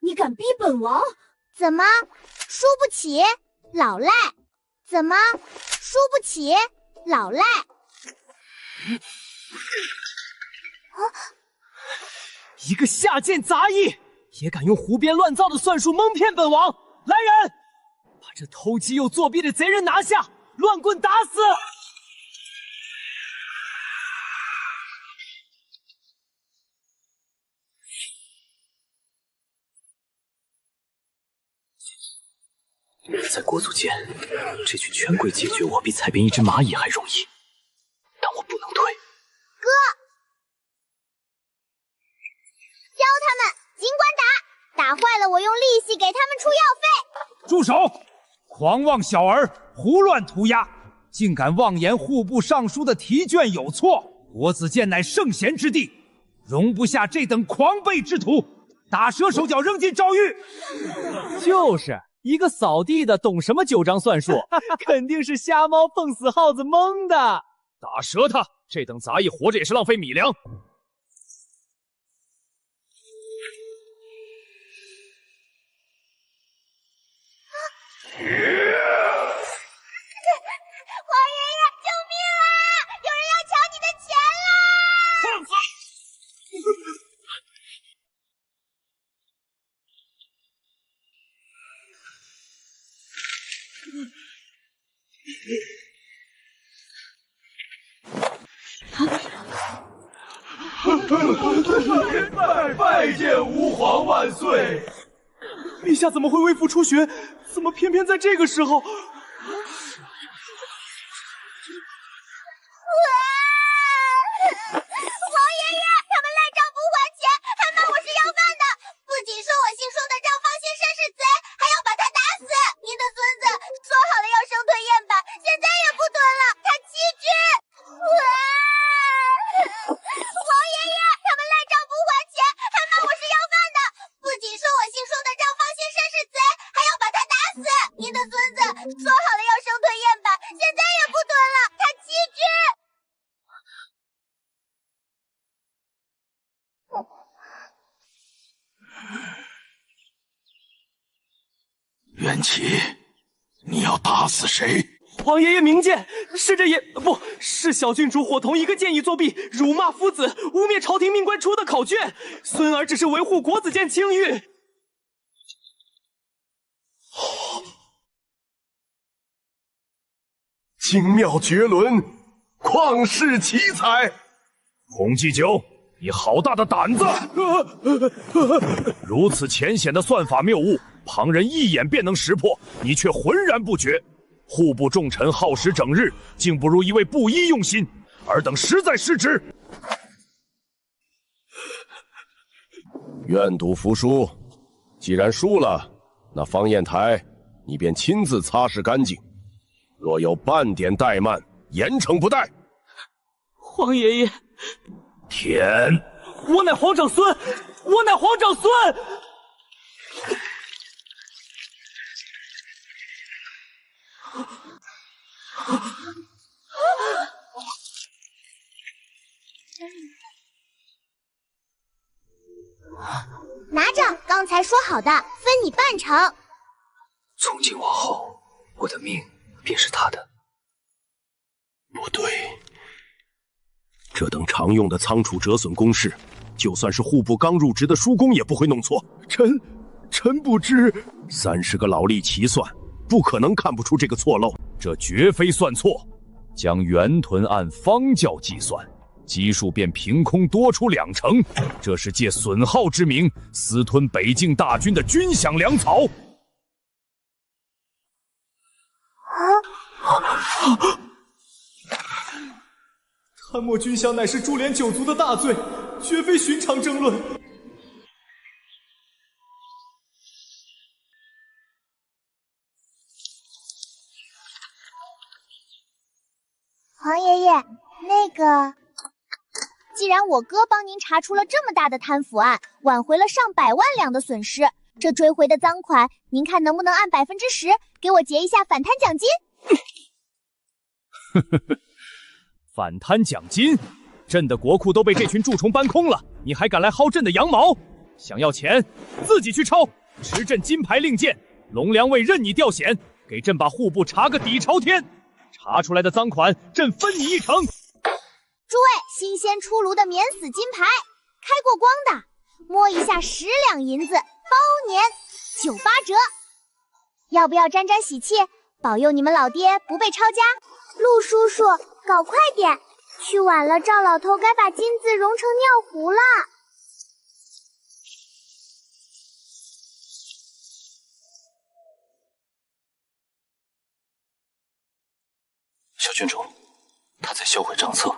你敢逼本王？怎么输不起？老赖！怎么输不起？老赖！一个下贱杂役，也敢用胡编乱造的算术蒙骗本王！来人，把这偷鸡又作弊的贼人拿下，乱棍打死！人在国足间，这群权贵解决我比踩扁一只蚂蚁还容易，但我不能退。哥，教他们，尽管打，打坏了我用利息给他们出药费。住手！狂妄小儿，胡乱涂鸦，竟敢妄言户部尚书的题卷有错！国子监乃圣贤之地，容不下这等狂悖之徒，打折手脚，扔进诏狱。就是。一个扫地的懂什么9章算术，肯定是瞎猫碰死耗子蒙的。打折他！这等杂役活着也是浪费米粮。皇爷爷，救命啊！有人要抢你的钱啦！放肆！拜见吾皇万岁！陛下怎么会微服出巡？怎么偏偏在这个时候？皇爷爷，他们赖账不还钱，还骂我是要饭的，不仅说我姓双的张方先生是贼，还要把他打死。您的孙子说好了要生吞燕板，现在也不吞了，他欺君。皇爷爷，他们赖账不还钱，还骂我是要饭的，不仅说我姓双的张方先生是贼，还要把他打死。您的孙子说好了要生吞燕板，现在也不吞了，他欺君。袁启，你要打死谁？皇爷爷明鉴，是这不是小郡主伙同一个谏议作弊，辱骂夫子，污蔑朝廷命官出的考卷。孙儿只是维护国子监清誉。精妙绝伦，旷世奇才。洪继久，你好大的胆子！如此浅显的算法谬误，旁人一眼便能识破，你却浑然不觉。户部重臣耗时整日，竟不如一位布衣用心，尔等实在失职。愿赌服输，既然输了，那方砚台你便亲自擦拭干净，若有半点怠慢，严惩不贷。皇爷爷，天，我乃皇长孙，我乃皇长孙。拿着，刚才说好的，分你半成。从今往后，我的命便是他的。不对，这等常用的仓储折损公式，就算是户部刚入职的书工也不会弄错。臣不知，30个劳力齐算，不可能看不出这个错漏。这绝非算错，将原屯按方教计算，基数便凭空多出2成，这是借损耗之名私吞北境大军的军饷粮草。贪墨军饷乃是株连9族的大罪，绝非寻常争论。黄爷爷，既然我哥帮您查出了这么大的贪腐案，挽回了上百万两的损失，这追回的赃款，您看能不能按10%给我结一下反贪奖金？反贪奖金？朕的国库都被这群蛀虫搬空了，你还敢来薅朕的羊毛？想要钱，自己去抄，持朕金牌令箭，龙良卫任你调遣，给朕把户部查个底朝天。查出来的赃款，朕分你1成。诸位，新鲜出炉的免死金牌，开过光的，摸一下10两银子，包年98折。要不要沾沾喜气，保佑你们老爹不被抄家？陆叔叔，搞快点，去晚了赵老头该把金子融成尿壶了。小郡主，他在销毁账册，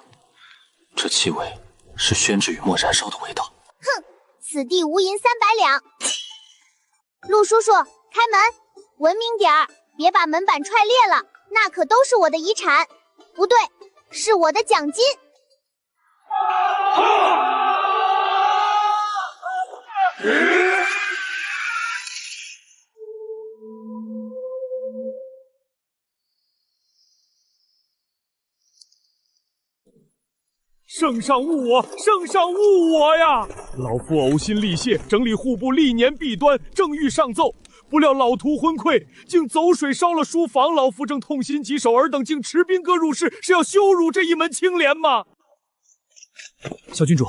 这气味是宣纸与墨燃烧的味道。哼，此地无银300两。陆叔叔，开门，文明点儿，别把门板踹裂了，那可都是我的遗产，不对，是我的奖金。圣上误我，圣上误我呀！老夫呕心沥血整理户部历年弊端，正欲上奏，不料老徒昏聩，竟走水烧了书房。老夫正痛心疾首，尔等竟持兵戈入室，是要羞辱这一门清廉吗？小郡主，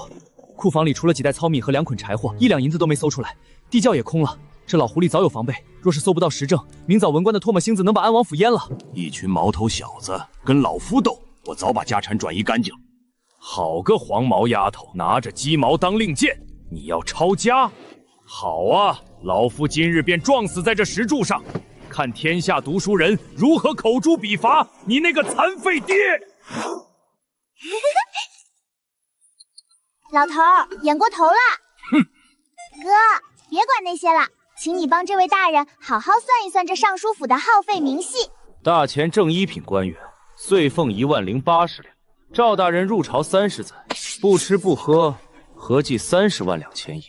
库房里除了几袋糙米和2捆柴火，1两银子都没搜出来，地窖也空了。这老狐狸早有防备，若是搜不到实证，明早文官的唾沫星子能把安王府淹了。一群毛头小子跟老夫斗，我早把家产转移干净。好个黄毛丫头，拿着鸡毛当令箭！你要抄家？好啊，老夫今日便撞死在这石柱上，看天下读书人如何口诛笔伐你那个残废爹！老头儿，演过头了。哼，哥，别管那些了，请你帮这位大人好好算一算这尚书府的耗费明细。大前正一品官员，岁俸10080两。赵大人入朝30载，不吃不喝，合计30万两钱银。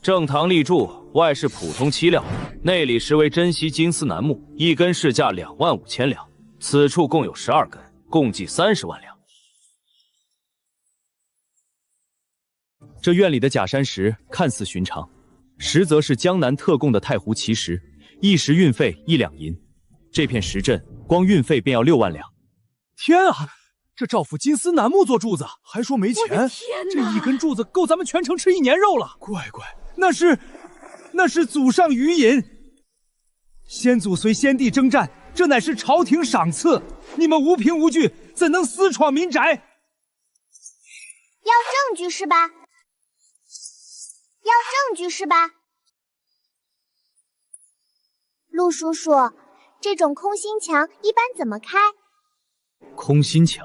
正堂立柱，外是普通漆料，内里实为珍稀金丝楠木，一根市价25000两。此处共有12根，共计30万两。这院里的假山石看似寻常，实则是江南特供的太湖奇石，一石运费1两银。这片石阵光运费便要6万两。天啊！这赵府金丝楠木做柱子，还说没钱，这一根柱子够咱们全城吃1年肉了。乖乖，那是祖上余荫，先祖随先帝征战，这乃是朝廷赏赐。你们无凭无据，怎能私闯民宅？要证据是吧？要证据是吧？陆叔叔，这种空心墙一般怎么开？空心墙？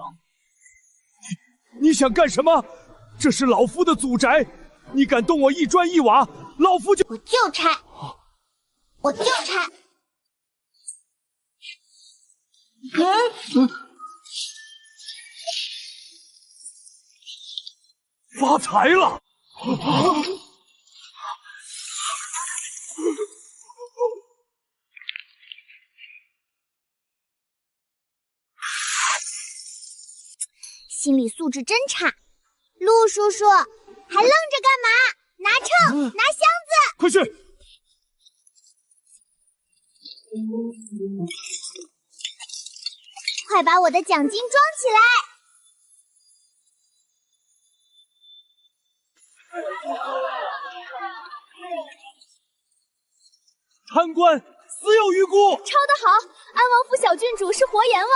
你想干什么？这是老夫的祖宅，你敢动我一砖一瓦，老夫就……我就拆，我就拆！发财了！心理素质真差，陆叔叔还愣着干嘛？拿秤，拿箱子，快去！快把我的奖金装起来！贪官死有余辜！抄得好，安王府小郡主是活阎王。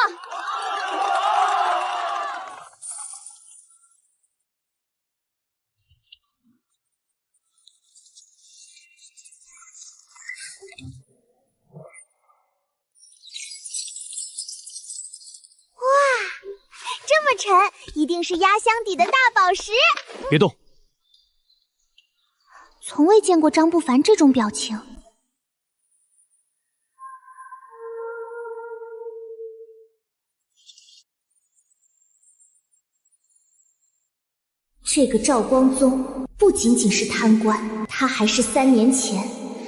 尘，一定是压箱底的大宝石。别动！从未见过张不凡这种表情。这个赵光宗不仅仅是贪官，他还是3年前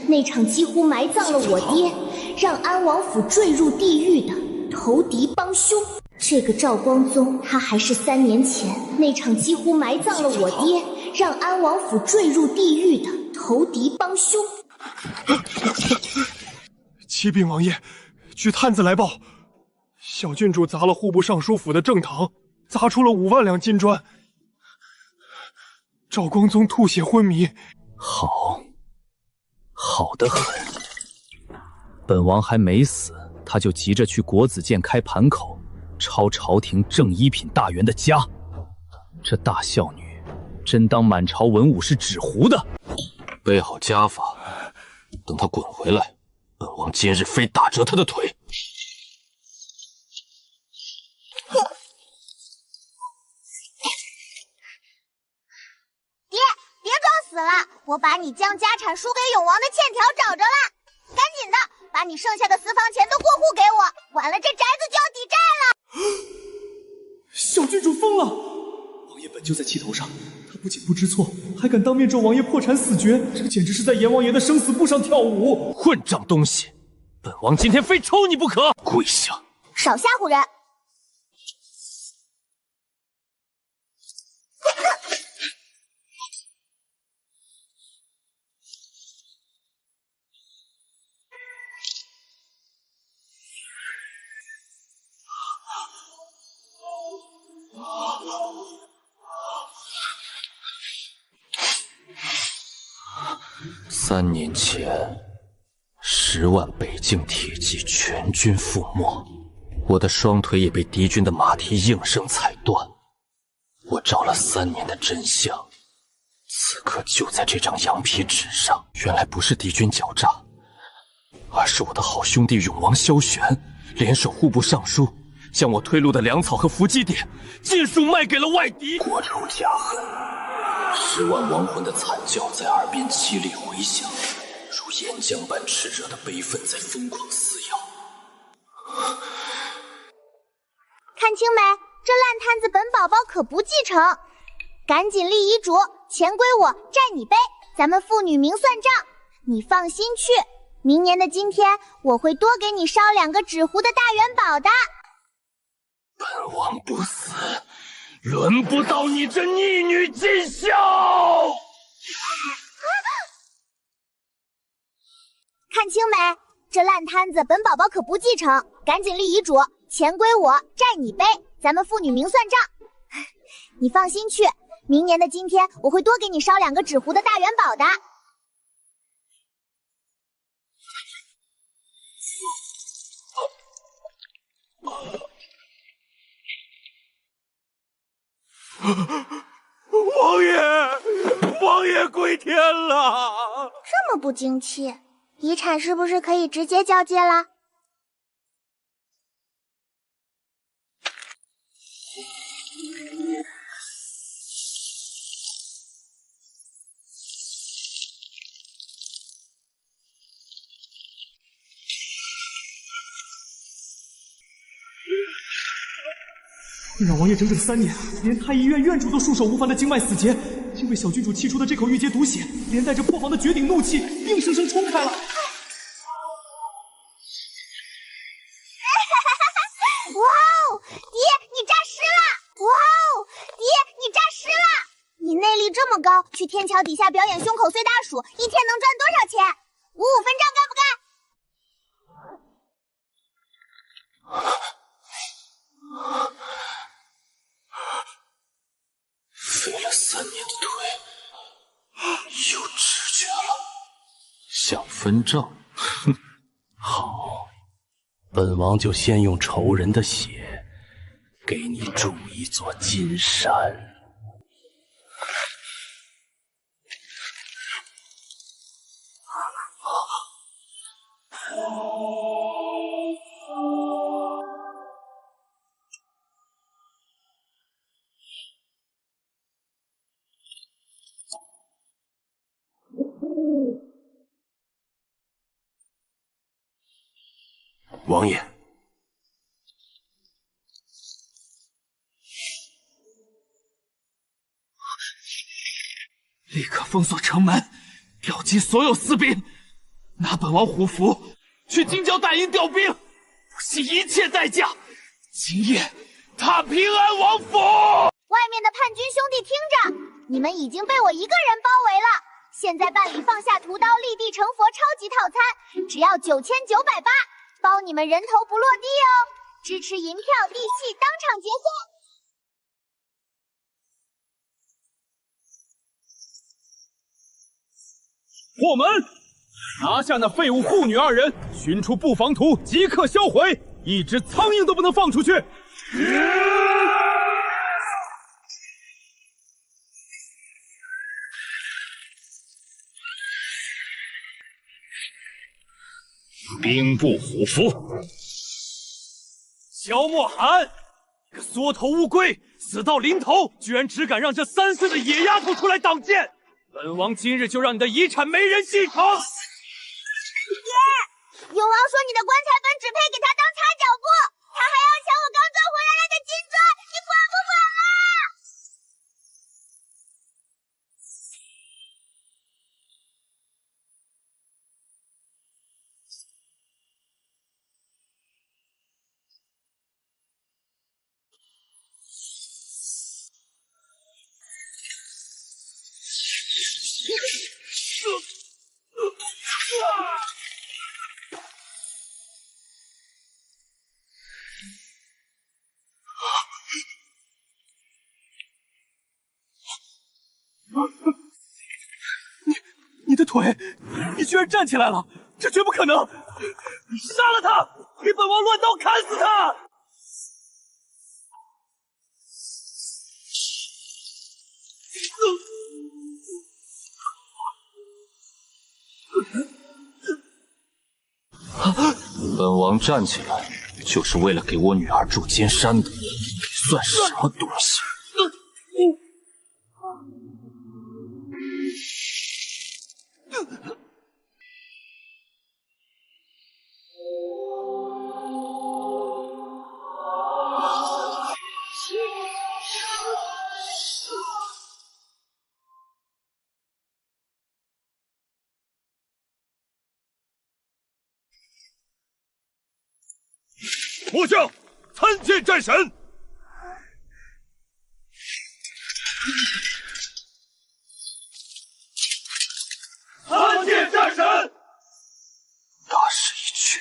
那场几乎埋葬了我爹，让安王府坠入地狱的投敌帮凶。这个赵光宗，他还是3年前那场几乎埋葬了我爹，让安王府坠入地狱的投敌帮凶。启禀王爷，据探子来报，小郡主砸了户部尚书府的正堂，砸出了5万两金砖。赵光宗吐血昏迷。好，好得很。本王还没死，他就急着去国子监开盘口，抄朝廷正一品大员的家。这大孝女，真当满朝文武是纸糊的？备好家法，等他滚回来，本王今日非打折他的腿。爹，别装死了，我把你将家产输给永王的欠条找着了，赶紧的，把你剩下的私房钱都过户给我，完了这宅子就要抵债了。小郡主疯了！王爷本就在气头上，他不仅不知错，还敢当面咒王爷破产死绝，这简直是在阎王爷的生死簿上跳舞！混账东西！本王今天非抽你不可！跪下！少吓唬人！3年前，10万北境铁骑全军覆没，我的双腿也被敌军的马蹄应声踩断。我找了3年的真相，此刻就在这张羊皮纸上。原来不是敌军狡诈，而是我的好兄弟永王萧玄联手户部尚书，将我推路的粮草和伏击点尽数卖给了外敌。国仇家恨，10万亡魂的惨叫在耳边凄厉回响，如岩浆般炽热的悲愤在疯狂撕咬。看清没？这烂摊子本宝宝可不继承，赶紧立遗嘱，钱归我，债你背，咱们父女明算账。你放心去，明年的今天我会多给你烧2个纸糊的大元宝的。本王不死，轮不到你这逆女尽孝！看清没？这烂摊子本宝宝可不继承，赶紧立遗嘱，钱归我，债你背，咱们父女明算账。你放心去，明年的今天我会多给你烧2个纸糊的大元宝的。王爷归天了！这么不争气，遗产是不是可以直接交接了？让王爷整整3年，连太医院院主都束手无犯的经脉死结，竟被小郡主气出的这口郁结毒血，连带着破防的绝顶怒气，硬生生冲开了。哇哦，爹，你诈尸了！哇哦，爹，你诈尸了！你内力这么高，去天桥底下表演胸口碎大鼠，一天能赚多少钱？55分账干不干？废了3年的腿，有知觉了。想分账？哼，好，本王就先用仇人的血给你筑一座金山。王爷，立刻封锁城门，调集所有私兵，拿本王虎符去京郊大营调兵，不惜一切代价，今夜踏平安王府。外面的叛军兄弟听着，你们已经被我一个人包围了。现在办理放下屠刀立地成佛超级套餐，只要9980，包你们人头不落地哦！支持银票地契，当场结算。破门！拿下那废物护女2人，寻出布防图，即刻销毁，一只苍蝇都不能放出去！兵部虎符，萧莫寒，你个缩头乌龟，死到临头，居然只敢让这3岁的野丫头出来挡箭！本王今日就让你的遗产没人继承！爹，永王说你的棺材本只配给他当擦脚布，他还要抢我刚赚回来的金砖，你管不管啦？你的腿，你居然站起来了，这绝不可能！你杀了他，给本王乱刀砍死他！本王站起来，就是为了给我女儿筑金山的，你算是什么东西？末将参见战神。参见战神。大势已去。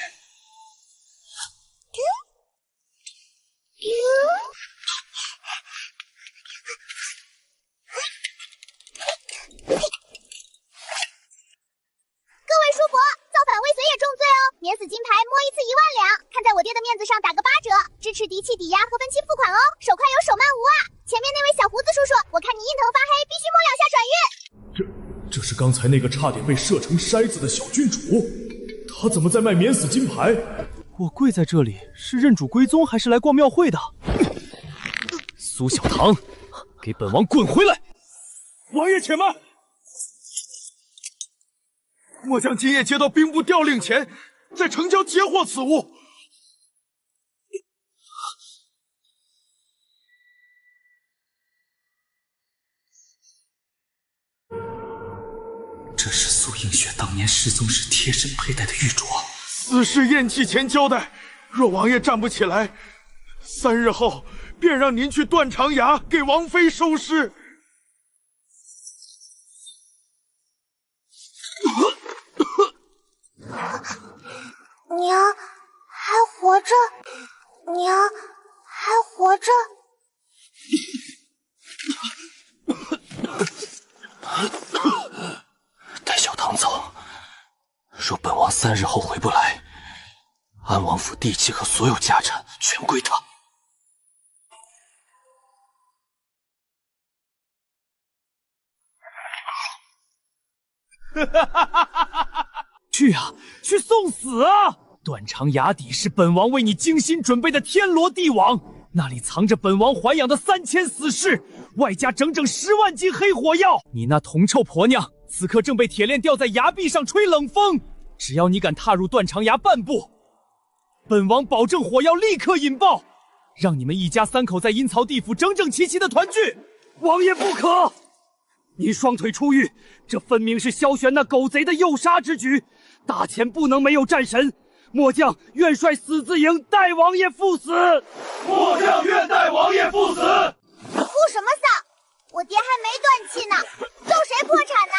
各位叔伯，造反未遂也重罪哦，免死金牌摸一次1万两，看在我爹的面子上打个8折，支持嫡妻抵押和分期付款哦，手快有手慢无啊！前面那位小胡子叔叔，我看你印堂发黑，必须摸2下转运。这是刚才那个差点被射成筛子的小郡主，他怎么在卖免死金牌？我跪在这里是认主归宗，还是来逛庙会的？苏小棠，给本王滚回来！王爷且慢，末将今夜接到兵部调令前，在城郊截获此物。这是苏映雪当年失踪时贴身佩戴的玉镯。此事咽气前交代，若王爷站不起来，3日后便让您去断肠崖给王妃收尸。娘还活着，娘还活着。带小棠走，若本王3日后回不来，安王府地契和所有家产全归他。去啊，去送死啊！断肠崖底是本王为你精心准备的天罗地网，那里藏着本王还养的3000死士，外加整整10万斤黑火药。你那铜臭婆娘，此刻正被铁链吊在崖壁上吹冷风。只要你敢踏入断肠崖半步，本王保证火药立刻引爆，让你们一家三口在阴曹地府整整齐齐的团聚。王爷不可！您双腿出狱，这分明是萧玄那狗贼的诱杀之举。大前不能没有战神，末将愿率死字营代王爷赴死。末将愿代王爷赴死。哭什么丧？我爹还没断气呢，揍谁破产呢？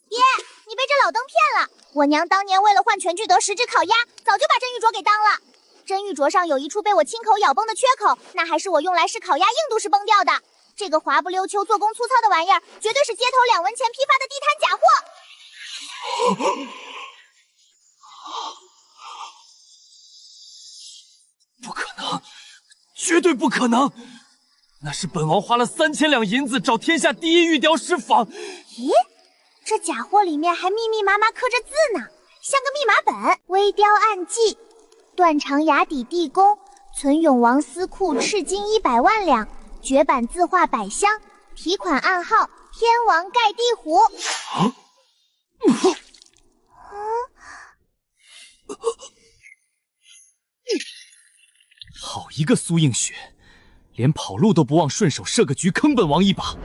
爹，你被这老登骗了。我娘当年为了换全聚德10只烤鸭，早就把真玉镯给当了。真玉镯上有一处被我亲口咬崩的缺口，那还是我用来试烤鸭硬度时崩掉的。这个滑不溜秋、做工粗糙的玩意儿，绝对是街头2文钱批发的地摊假货。不可能，绝对不可能！那是本王花了3000两银子找天下第一玉雕师仿。咦，这假货里面还密密麻麻刻着字呢，像个密码本。微雕暗记：断肠崖底地宫，存永王司库赤金100万两，绝版字画100箱，题款暗号天王盖地虎。好一个苏映雪，连跑路都不忘顺手设个局坑本王一把。